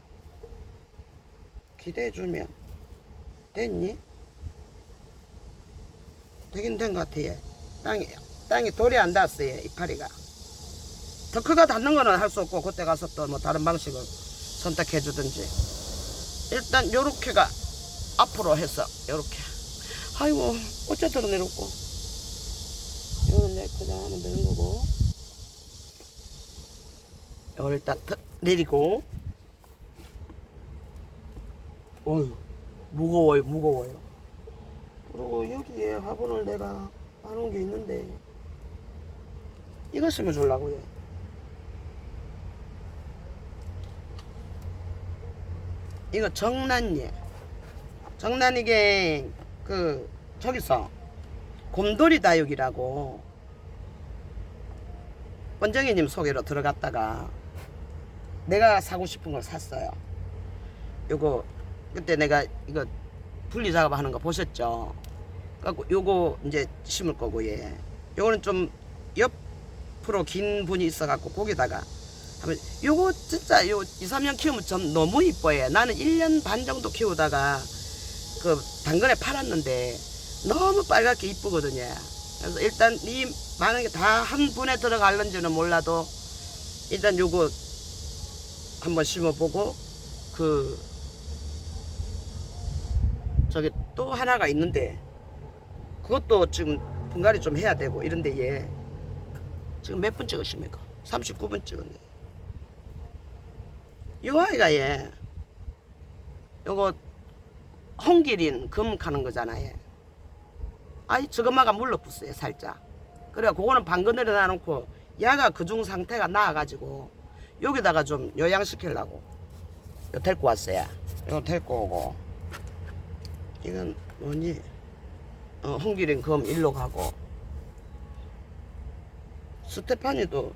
기대해주면 됐니? 되긴 된 것 같아. 얘. 땅이 돌이 안 닿았어요. 이파리가. 더 크가 닿는 거는 할 수 없고 그때 가서 또 뭐 다른 방식을 선택해 주든지. 일단 요렇게가 앞으로 해서 요렇게. 아이고 어째 드러내놓고 이거는 내 그냥 하면 되는 거고 이걸 일단 내리고. 어휴 무거워요. 그리고 여기에 화분을 내가 해놓은 게 있는데 이거 심어주려고요. 이거 정란예. 정란이게 그 저기서 곰돌이 다육이라고 원정이님 소개로 들어갔다가 내가 사고 싶은 걸 샀어요. 요거 그때 내가 이거 분리 작업하는 거 보셨죠? 그래갖고 요거 이제 심을 거고 얘. 요거는 좀 옆으로 긴 분이 있어갖고 거기다가 하면 요거 진짜 요 2-3년 키우면 좀 너무 이뻐요. 나는 1년 반 정도 키우다가 그 당근에 팔았는데 너무 빨갛게 이쁘거든요. 그래서 일단 이 많은 게 다 한 분에 들어갈는지는 몰라도 일단 요거 한번 심어보고 그 저기 또 하나가 있는데 그것도 지금 분갈이 좀 해야 되고 이런데 얘 지금 몇 분 찍으십니까? 39분 찍었네. 이 아이가 얘 요거 홍기린 금 가는 거잖아요. 아이 저것마가 물러붙어요 살짝. 그래 그거는 방건을 놔놓고 야가 그중 상태가 나아가지고 여기다가 좀 요양시키려고 요 데리고 왔어요. 이거 데리고 오고 이건 뭐니? 홍기린 검 일로 가고 스테파니도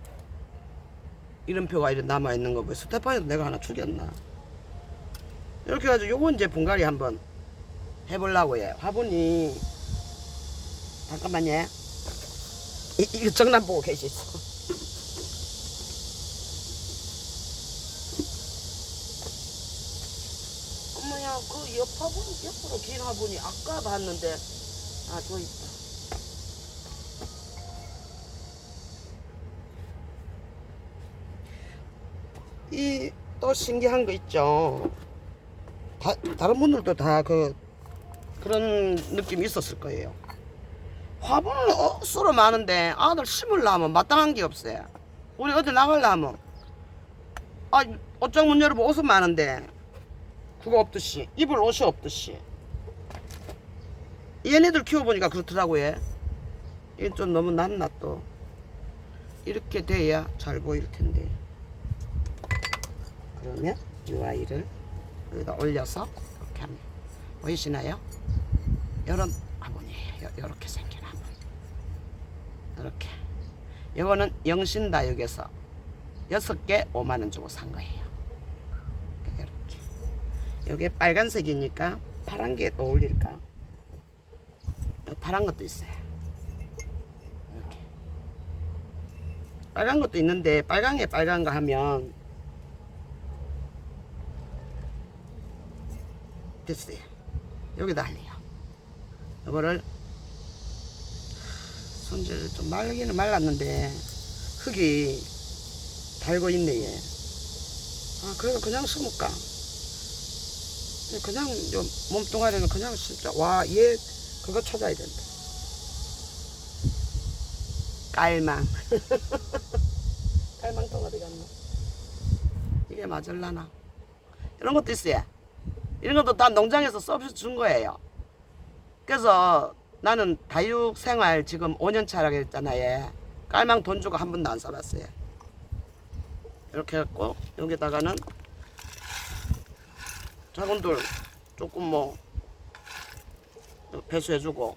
이름표가 이렇게 남아있는 거 보여. 스테파니도 내가 하나 죽였나? 이렇게 해가지고 요거 이제 분갈이 한번 해보려고 해. 화분이 잠깐만요. 이거 정남 보고 계시죠? 어머야 그 옆 화분 옆으로 긴 화분이 아까 봤는데 저 있다. 이 또 신기한 거 있죠. 다른 분들도 다 그런 느낌이 있었을 거예요. 화분은 억수로 많은데 아들 심으려면 마땅한 게 없어요. 우리 어디 나가려면 옷장 문 열어보면 옷은 많은데 그거 없듯이 입을 옷이 없듯이 얘네들 키워보니까 그렇더라고요. 이게 좀 너무 낫나 또. 이렇게 돼야 잘 보일 텐데. 그러면 이 아이를 여기다 올려서 이렇게 하면 보이시나요? 요런 화분이에요. 요렇게 생긴 화분. 이렇게. 요거는 영신다육에서 6개 5만원 주고 산 거예요. 이렇게. 요게 빨간색이니까 파란 게 어울릴까? 파란 것도 있어요. 이렇게. 빨간 것도 있는데 빨강에 빨간 거 하면 됐어요. 여기다 할래요. 이거를 손질을 좀 말기는 말랐는데 흙이 달고 있네 얘. 그래도 그냥 심을까? 그냥 요 몸뚱아리는 그냥 심자. 와, 얘 그거 찾아야 된다. 깔망. 깔망통 어디 갔나? 이게 맞을라나? 이런 것도 있어요. 이런 것도 다 농장에서 서비스 준 거예요. 그래서 나는 다육 생활 지금 5년 차라고 했잖아요. 깔망 돈 주고 한 번도 안 써봤어요. 이렇게 해갖고 여기다가는 자군들 조금 뭐 배수해주고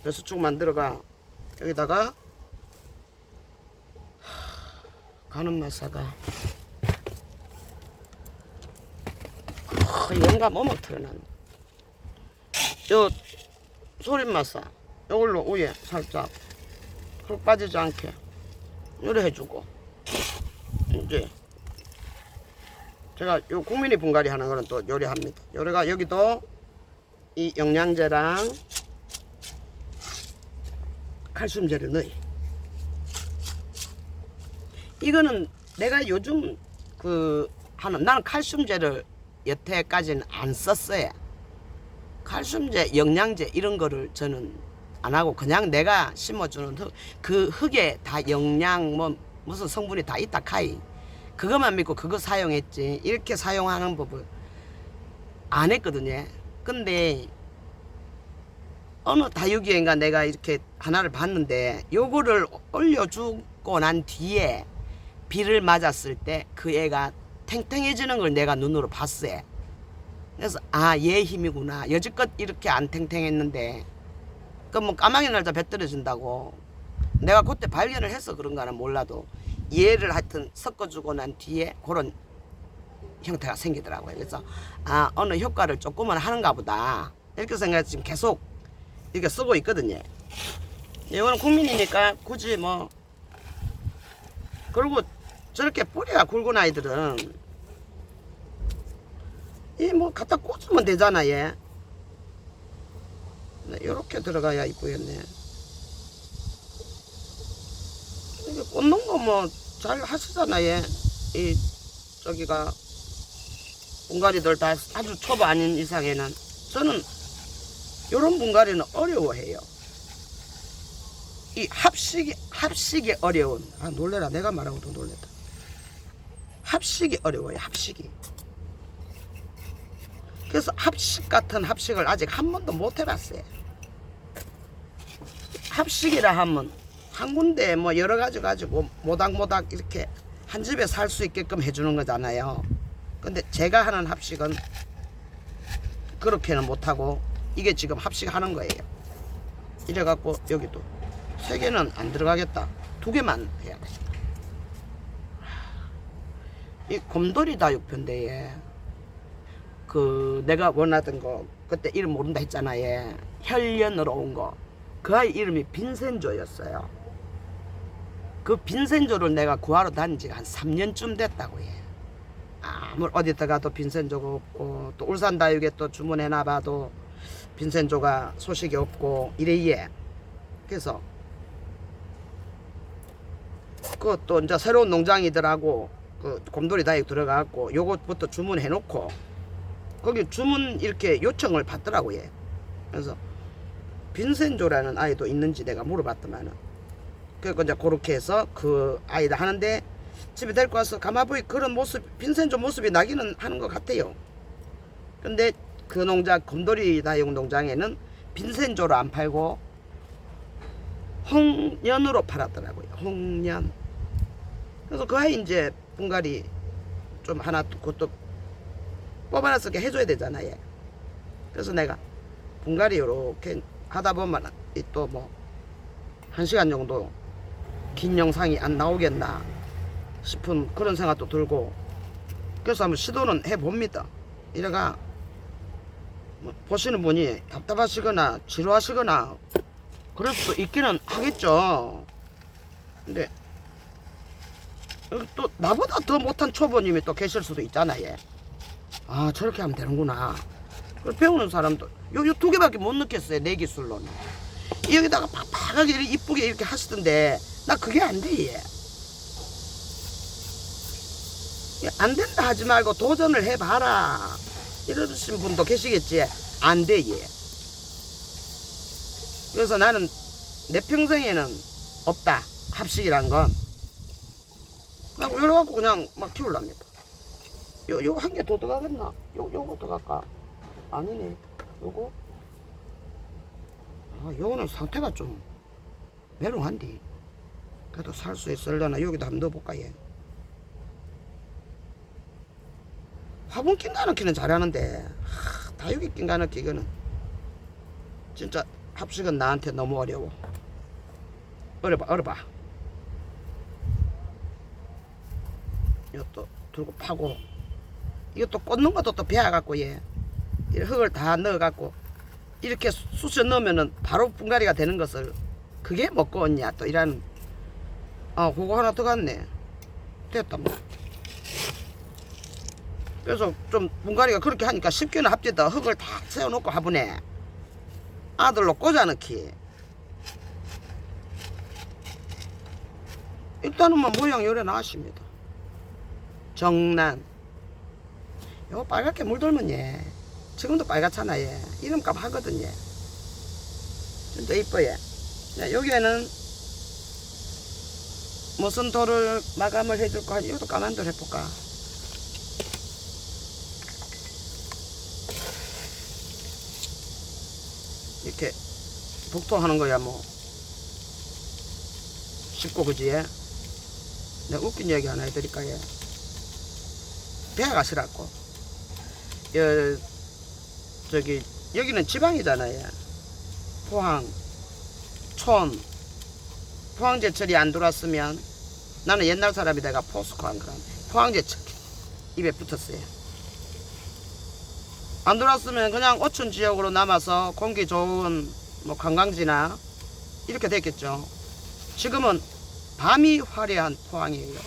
배수축 만들어가 여기다가 가는 마사가 영감 어묵 털어놨네. 요 소림마사 요걸로 위에 살짝 흙 빠지지 않게 요래 해주고 이제 제가 요 국민이 분갈이 하는 거는 또 요리합니다. 요래가 여기도 이 영양제랑 칼슘제를 넣어요. 이거는 내가 요즘 나는 칼슘제를 여태까지는 안 썼어요. 칼슘제, 영양제 이런 거를 저는 안 하고 그냥 내가 심어주는 그 흙에 다 영양 무슨 성분이 다 있다 카이 그것만 믿고 그거 사용했지 이렇게 사용하는 법을 안 했거든요. 근데 어느 다육이인가 내가 이렇게 하나를 봤는데 요거를 올려주고 난 뒤에 비를 맞았을 때 그 애가 탱탱해지는 걸 내가 눈으로 봤어요. 그래서 얘 힘이구나. 여지껏 이렇게 안 탱탱했는데 그럼 뭐 까마귀 날짜 배 떨어진다고 내가 그때 발견을 해서 그런가는 몰라도 얘를 하여튼 섞어주고 난 뒤에 그런 형태가 생기더라고요. 그래서 어느 효과를 조금은 하는가 보다 이렇게 생각해서 지금 계속 이렇게 쓰고 있거든요. 이거는 국민이니까 굳이 뭐 그리고 저렇게 뿌리가 굵은 아이들은 이 뭐 갖다 꽂으면 되잖아 얘. 이렇게 들어가야 이쁘겠네. 이게 꽂는 거 뭐 잘 하시잖아 얘. 이 저기가 분갈이들 다 아주 초보 아닌 이상에는 저는 요런 분갈이는 어려워해요. 이 합식이 어려운 놀래라 내가 말하고도 놀랬다. 합식이 어려워요. 합식이. 그래서 합식 같은 합식을 아직 한 번도 못 해봤어요. 합식이라 하면 한 군데 뭐 여러 가지 가지고 모닥모닥 이렇게 한 집에 살 수 있게끔 해주는 거잖아요. 근데 제가 하는 합식은 그렇게는 못하고 이게 지금 합식하는 거예요. 이래갖고 여기도 3개는 안 들어가겠다. 2개만 해야겠다. 이 곰돌이 다육편대에 그 내가 원하던 거 그때 이름 모른다 했잖아. 얘 혈련으로 온 거. 그 아이 이름이 빈센조였어요. 그 빈센조를 내가 구하러 다닌 지가 한 3년쯤 됐다고 해. 아무 어디다 가도 빈센조가 없고 또 울산 다육에 또 주문해놔봐도 빈센조가 소식이 없고 이래 얘. 그래서 그것도 이제 새로운 농장이더라고. 그 곰돌이 다육 들어가갖고 요것부터 주문해놓고 거기 주문 이렇게 요청을 받더라고 얘. 그래서 빈센조라는 아이도 있는지 내가 물어봤더만은 그러니까 이제 그렇게 해서 그 아이를 하는데 집에 데리고 와서 가마보이 그런 모습 빈센조 모습이 나기는 하는 것 같아요. 근데 그 농장 곰돌이 다육 농장에는 빈센조로 안 팔고 홍련으로 팔았더라고요. 홍련. 그래서 그 아이 이제 분갈이 좀 하나 그것도 뽑아놔서 해줘야 되잖아 얘. 그래서 내가 분갈이 요렇게 하다 보면 또 뭐 1시간 정도 긴 영상이 안 나오겠나 싶은 그런 생각도 들고 그래서 한번 시도는 해봅니다. 이래가 뭐 보시는 분이 답답하시거나 지루하시거나 그럴 수도 있기는 하겠죠. 근데 또 나보다 더 못한 초보님이 또 계실 수도 있잖아 얘. 아 저렇게 하면 되는구나. 배우는 사람도 요 2개밖에 못 넣겠어요. 내 기술로는. 여기다가 팍팍하게 이쁘게 이렇게 하시던데 나 그게 안 돼 얘. 안 된다 하지 말고 도전을 해봐라 이러신 분도 계시겠지. 안 돼 얘. 그래서 나는 내 평생에는 없다 합식이란 건. 그냥 이래갖고 그냥 막 키울랍니다. 요 한 개 더 들어가겠나? 요거 들어갈까? 아니네. 요거? 아, 요거는 상태가 좀 메롱한데. 그래도 살 수 있으려나? 여기다 한번 넣어볼까, 얘. 화분 낀가 넣기는 잘하는데, 다육이 낀가 넣기, 이거는. 진짜 합식은 나한테 너무 어려워. 어려봐. 이것도 들고 파고. 이것도 꽂는 것도 또 배워갖고, 얘. 흙을 다 넣어갖고 이렇게 쑤셔 넣으면은 바로 분갈이가 되는 것을 그게 먹고 왔냐 또 이런. 그거 하나 더 갔네. 됐다 뭐. 그래서 좀 분갈이가 그렇게 하니까 쉽게는 합디다. 흙을 다 세워놓고 화분에 아들로 꽂아 넣기. 일단은 뭐 모양 요래 나왔습니다. 정란. 요거 빨갛게 물들면 얘 지금도 빨갛잖아 얘. 이름값 하거든 얘. 진짜 이뻐 얘. 여기에는 무슨 돌을 마감을 해줄까. 이것도 까만 돌 해볼까. 이렇게 독토하는 거야 뭐. 쉽고 그지 얘. 내가 웃긴 얘기 하나 해드릴까 얘. 배가 싫었고 저기 여기는 지방이잖아요. 포항 촌 포항제철이 안 들어왔으면 나는 옛날 사람이 내가 포스코 한 거라 포항제철 입에 붙었어요. 안 들어왔으면 그냥 어촌 지역으로 남아서 공기 좋은 뭐 관광지나 이렇게 됐겠죠. 지금은 밤이 화려한 포항이에요.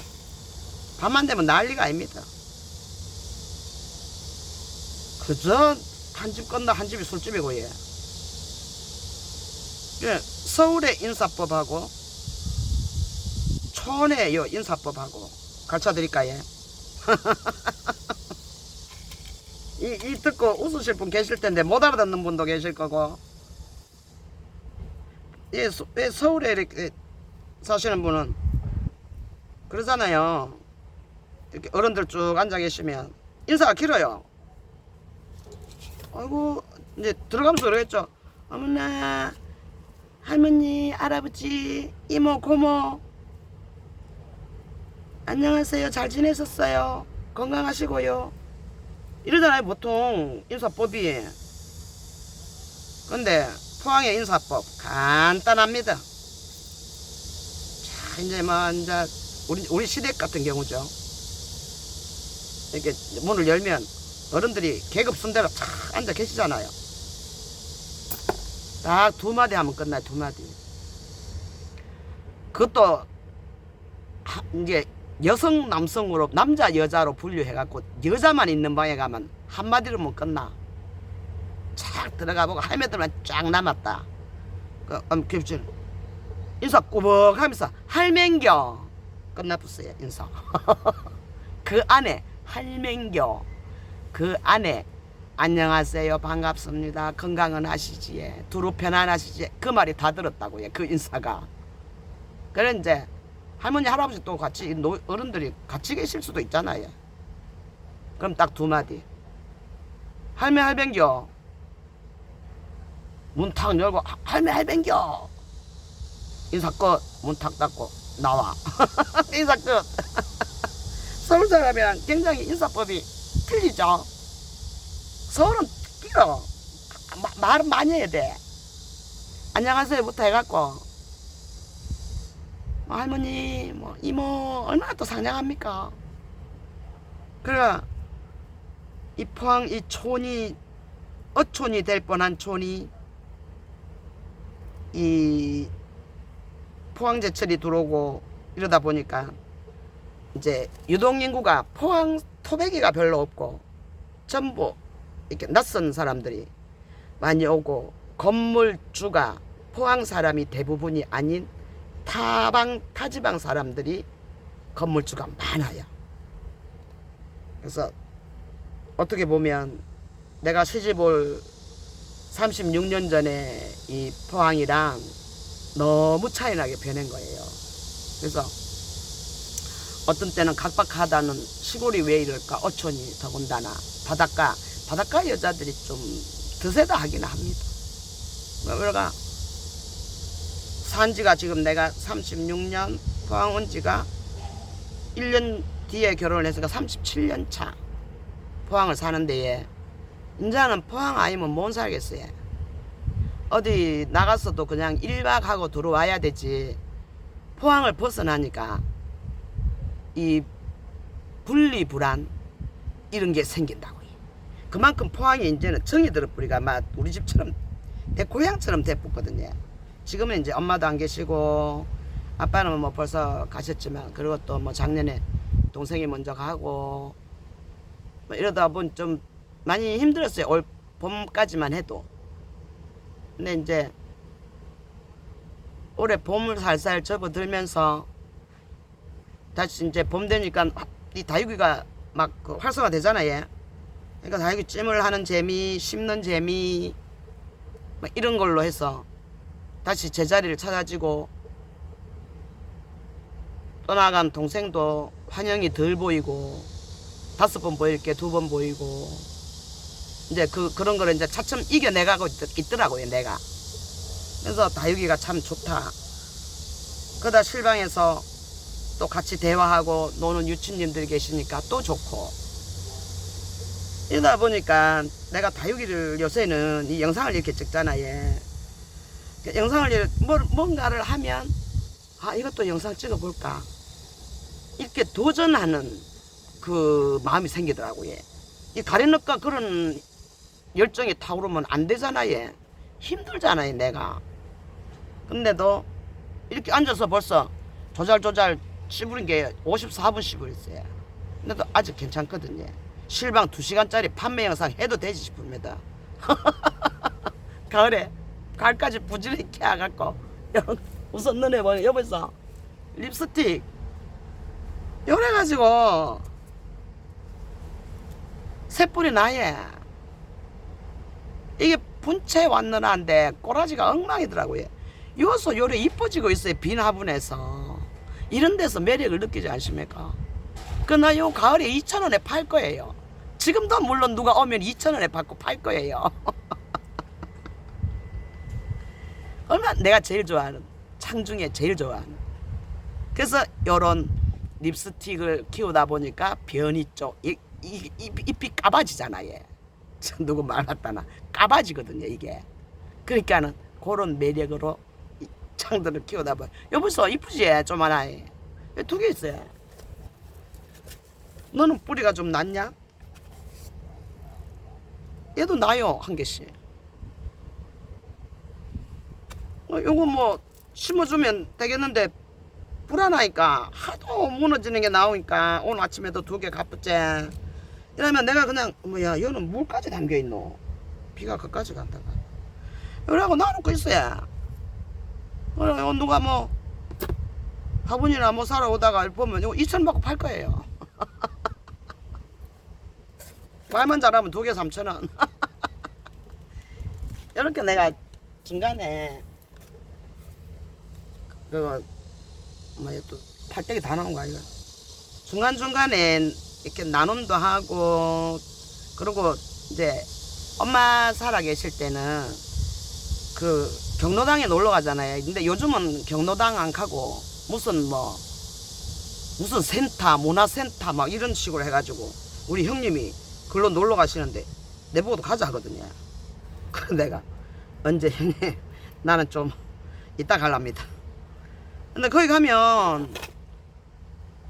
밤만 되면 난리가 아닙니다. 그저 한 집 건너 한 집이 술집이고 예. 서울의 인사법하고 촌의 요 인사법하고 가르쳐 드릴까 예. 이 듣고 웃으실 분 계실 텐데 못 알아듣는 분도 계실 거고. 예, 서울에 이렇게 사시는 분은 그러잖아요. 이렇게 어른들 쭉 앉아 계시면 인사가 길어요. 아이고 이제 들어가면서 그러겠죠. 어머나 할머니, 할아버지, 이모, 고모, 안녕하세요. 잘 지내셨어요? 건강하시고요. 이러잖아요, 보통 인사법이. 근데 포항의 인사법 간단합니다. 자, 이제 뭐 이제 우리 시댁 같은 경우죠. 이렇게 문을 열면 어른들이 계급 순대로 탁 앉아 계시잖아요. 딱 두 마디 하면 끝나요. 두 마디. 그것도 이제 여성 남성으로 남자 여자로 분류해갖고 여자만 있는 방에 가면 한마디로 면 끝나. 착 들어가보고 할매들만 쫙 남았다. 그 인사 꾸벅 하면서 할맹겨 끝나붙어요. 인사. 그 안에 할맹겨, 그 안에 안녕하세요, 반갑습니다, 건강은 하시지, 두루 편안하시지, 그 말이 다 들었다고요. 그 인사가. 그래 이제 할머니 할아버지 또 같이 어른들이 같이 계실 수도 있잖아요. 그럼 딱 두 마디. 할매 할뱅겨. 문 탁 열고 할매 할뱅겨. 인사 끝. 문 탁 닫고 나와. 인사 끝. 서울 사람이랑 굉장히 인사법이 틀리죠. 서울은 길어. 말은 많이 해야 돼. 안녕하세요부터 해갖고 할머니, 뭐 이모 얼마나 또 상냥합니까? 그래 이 포항 이 촌이 어촌이 될 뻔한 촌이 이 포항제철이 들어오고 이러다 보니까 이제 유동인구가 포항 토백이가 별로 없고 전부 이렇게 낯선 사람들이 많이 오고 건물주가 포항 사람이 대부분이 아닌 타지방 사람들이 건물주가 많아요. 그래서 어떻게 보면 내가 시집올 36년 전에 이 포항이랑 너무 차이나게 변한 거예요. 그래서 어떤 때는 각박하다는 시골이 왜 이럴까, 어촌이 더군다나 바닷가 여자들이 좀 드세다 하긴 합니다. 그러니까 산지가 지금 내가 36년, 포항 온 지가 1년 뒤에 결혼을 했으니까 37년 차 포항을 사는데, 이제는 포항 아니면 못 살겠어요. 어디 나가서도 그냥 1박 하고 들어와야 되지. 포항을 벗어나니까 이 분리불안 이런 게 생긴다고요. 그만큼 포항이 이제는 정이 들어버리가 막 우리 집처럼 내 고향처럼 돼붙거든요. 지금은 이제 엄마도 안 계시고 아빠는 뭐 벌써 가셨지만, 그리고 또 뭐 작년에 동생이 먼저 가고 뭐 이러다 보니 좀 많이 힘들었어요. 올 봄까지만 해도. 근데 이제 올해 봄을 살살 접어들면서 다시 이제 봄 되니까 이 다육이가 막 그 활성화 되잖아요. 그러니까 다육이 찜을 하는 재미, 심는 재미 막 이런 걸로 해서 다시 제자리를 찾아지고, 떠나간 동생도 환영이 덜 보이고 5번 보일 게 2번 보이고, 이제 그런 거를 이제 차츰 이겨내가고 있더라고요, 내가. 그래서 다육이가 참 좋다. 그러다 실방에서 또 같이 대화하고 노는 유치님들이 계시니까 또 좋고, 이러다 보니까 내가 다육이를 요새는 이 영상을 이렇게 찍잖아요. 영상을 뭔가를 하면 이것도 영상 찍어볼까, 이렇게 도전하는 그 마음이 생기더라고요. 이 가래넛과 그런 열정이 타오르면 안 되잖아요. 힘들잖아요, 내가. 근데도 이렇게 앉아서 벌써 조잘조잘 씹은 게 54분 씹었어요. 근데도 아직 괜찮거든요. 실방 2시간짜리 판매 영상 해도 되지 싶습니다. 가을에 가을까지 부지런히 캐갖고 우선 너네 뭐냐, 여보서 립스틱 요래가지고 새뿔이 나예. 이게 분채 왔느라는데 꼬라지가 엉망이더라고요. 요소 요래 이뻐지고 있어요. 빈 화분에서. 이런 데서 매력을 느끼지 않습니까? 나 요 가을에 2,000원에 팔 거예요. 지금도 물론 누가 오면 2,000원에 받고 팔 거예요. 얼마나 내가 제일 좋아하는 창 중에 제일 좋아하는. 그래서 요런 립스틱을 키우다 보니까 변이 쪽 잎이 까바지잖아 얘. 누구 말 같다나 까바지거든요 이게. 그러니까는 그런 매력으로 이 창들을 키우다 보니 여보서 이쁘지 좀 하나에 두 개 있어요. 너는 뿌리가 좀 낫냐? 얘도 나요 한 개씩. 요거 뭐 심어주면 되겠는데 불안하니까 하도 무너지는 게 나오니까 오늘 아침에도 두 개 갚았지. 이러면 내가 그냥 뭐야 얘는 물까지 담겨있노. 비가 그까지 간다가 이러고 놔놓고 있어야. 누가 뭐 화분이나 뭐 사러 오다가 보면 이거 2,000원 받고 팔 거예요. 말만 잘하면 두 개 3,000원. 이렇게 내가 중간에 그거 뭐야 또 팔떼기 다 나온 거 아이가. 중간중간에 이렇게 나눔도 하고 그리고 이제 엄마 살아 계실 때는 그 경로당에 놀러 가잖아요. 근데 요즘은 경로당 안 가고 무슨 센터 문화센터 막 이런 식으로 해가지고 우리 형님이 글로 놀러 가시는데 내보고도 가자 하거든요. 그래서 내가 언제 형님 나는 좀 이따 갈랍니다. 근데 거기 가면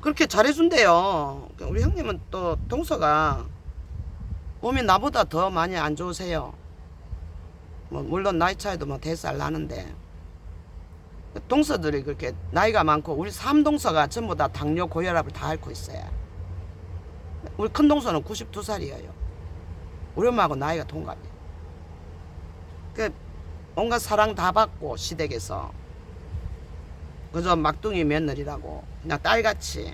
그렇게 잘해준대요. 우리 형님은 또 동서가 몸이 나보다 더 많이 안 좋으세요. 뭐 물론 나이 차이도 뭐 4살 나는데 동서들이 그렇게 나이가 많고 우리 삼동서가 전부 다 당뇨 고혈압을 다 앓고 있어요. 우리 큰 동서는 92살이에요. 우리 엄마하고 나이가 동갑이에요. 그 온갖 사랑 다 받고 시댁에서 그저 막둥이 며느리라고 그냥 딸같이.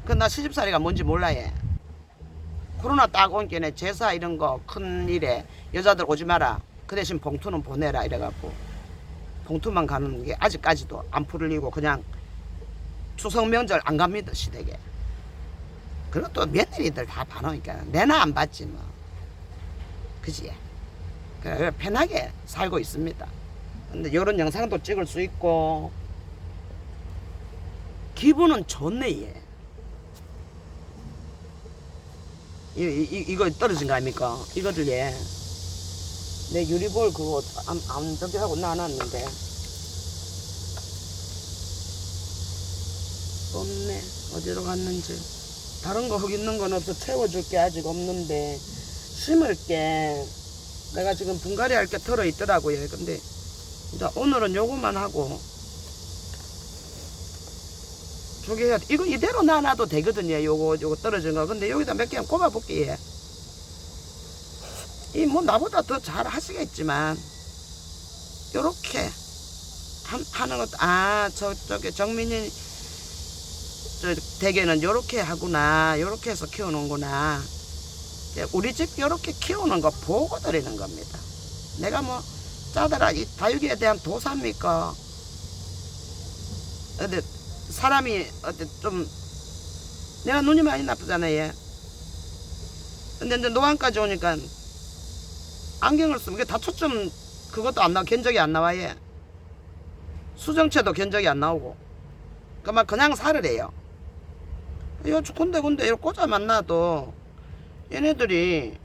그 나 시집살이가 뭔지 몰라 얘. 코로나 딱 온 게네 제사 이런 거 큰 일에 여자들 오지 마라. 그 대신 봉투는 보내라 이래갖고 봉투만 가는 게 아직까지도 안 풀리고 그냥 추석 명절 안 갑니다 시댁에. 그리고 또 며느리들 다 봐놓으니까 내나 안 받지 뭐. 그지? 그래 편하게 살고 있습니다. 근데 이런 영상도 찍을 수 있고 기분은 좋네 얘. 이거 떨어진 거 아닙니까? 이거를 얘. 내 유리볼 그거 안 저기 하고 놔놨는데 없네. 어디로 갔는지. 다른 거 흙 있는 건 없어. 채워줄 게 아직 없는데 심을 게 내가 지금 분갈이 할 게 털어 있더라고요. 근데 이제 오늘은 요거만 하고 저기 해야 돼. 이거 이대로 놔놔도 되거든요. 요거 떨어진 거. 근데 여기다 몇 개만 꼽아볼게. 이 뭐 나보다 더 잘 하시겠지만 요렇게 하는 것도 저쪽에 정민이 저 대게는 요렇게 하구나. 요렇게 해서 키우는구나. 우리 집 요렇게 키우는 거 보고 드리는 겁니다. 내가 뭐 짜더라 이 다육이에 대한 도사입니까? 근데 사람이 좀 내가 눈이 많이 나쁘잖아 얘. 근데 이제 노안까지 오니까 안경을 쓰면 이게 다 초점 그것도 안 나와. 견적이 안 나와 얘. 수정체도 견적이 안 나오고 그냥 살을 해요. 요 군데 요 꽂아만 놔도 얘네들이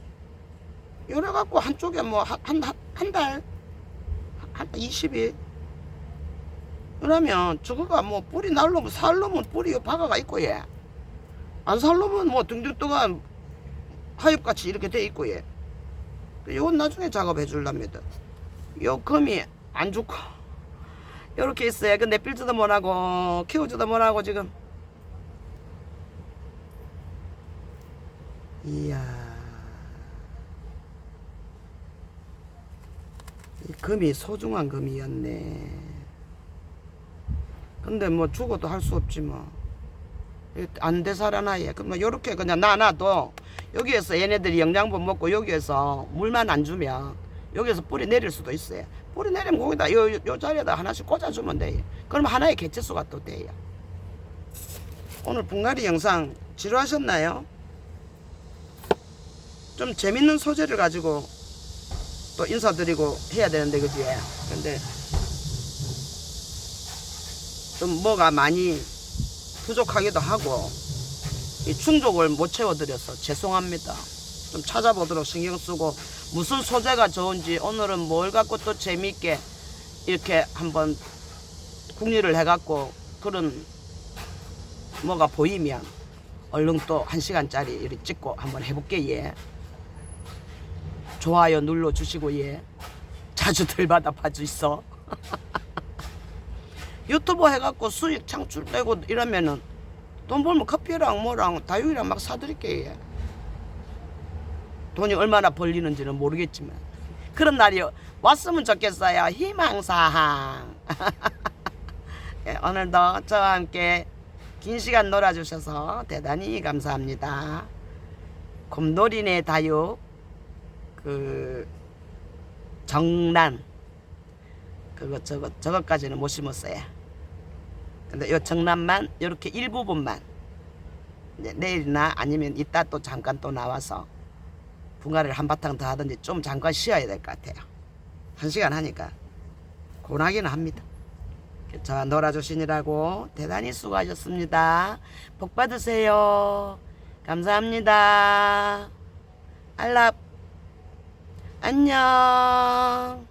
요래 갖고 한쪽에 뭐 한 달 한 20일 그러면 저거가 뭐 뿌리 날려면 살려면 뿌리 박아가 있고 얘. 안 살려면 뭐 등등등한 하엽같이 이렇게 돼 있고 얘. 요건 나중에 작업해 줄랍니다. 요 금이 안 좋고 요렇게 있어요. 근데 빌지도 못하고 키우지도 못하고 지금. 이야 이 금이 소중한 금이었네. 근데 뭐 죽어도 할 수 없지 뭐. 안 돼 살아나 얘. 그럼 요렇게 그냥 놔놔도 여기에서 얘네들이 영양분 먹고 여기에서 물만 안 주면 여기에서 뿌리 내릴 수도 있어요. 뿌리 내리면 거기다 요 자리에다 하나씩 꽂아주면 돼요. 그러면 하나의 개체수가 또 돼요. 오늘 분갈이 영상 지루하셨나요? 좀 재밌는 소재를 가지고 또 인사드리고 해야 되는데 그지? 근데 좀 뭐가 많이 부족하기도 하고 이 충족을 못 채워드려서 죄송합니다. 좀 찾아보도록 신경 쓰고 무슨 소재가 좋은지 오늘은 뭘 갖고 또 재미있게 이렇게 한번 궁리를 해갖고 그런 뭐가 보이면 얼른 또 1시간짜리 이렇게 찍고 한번 해볼게. 예. 좋아요 눌러주시고 예. 자주들 받아 봐주있어. 유튜브 해갖고 수익 창출되고 이러면은 돈 벌면 커피랑 뭐랑 다육이랑 막 사드릴게. 예. 돈이 얼마나 벌리는지는 모르겠지만 그런 날이 왔으면 좋겠어요. 희망사항. 예, 오늘도 저와 함께 긴 시간 놀아주셔서 대단히 감사합니다. 곰돌이네 다육 그 정란 저것까지는 못 심었어요. 근데 요 정란만 이렇게 일부분만 이제 내일이나 아니면 이따 또 잠깐 또 나와서 분갈이를 한바탕 더 하든지 좀 잠깐 쉬어야 될 것 같아요. 1시간 하니까 고나기는 합니다. 저와 놀아주시느라고 대단히 수고하셨습니다. 복 받으세요. 감사합니다. 알랍 안녕.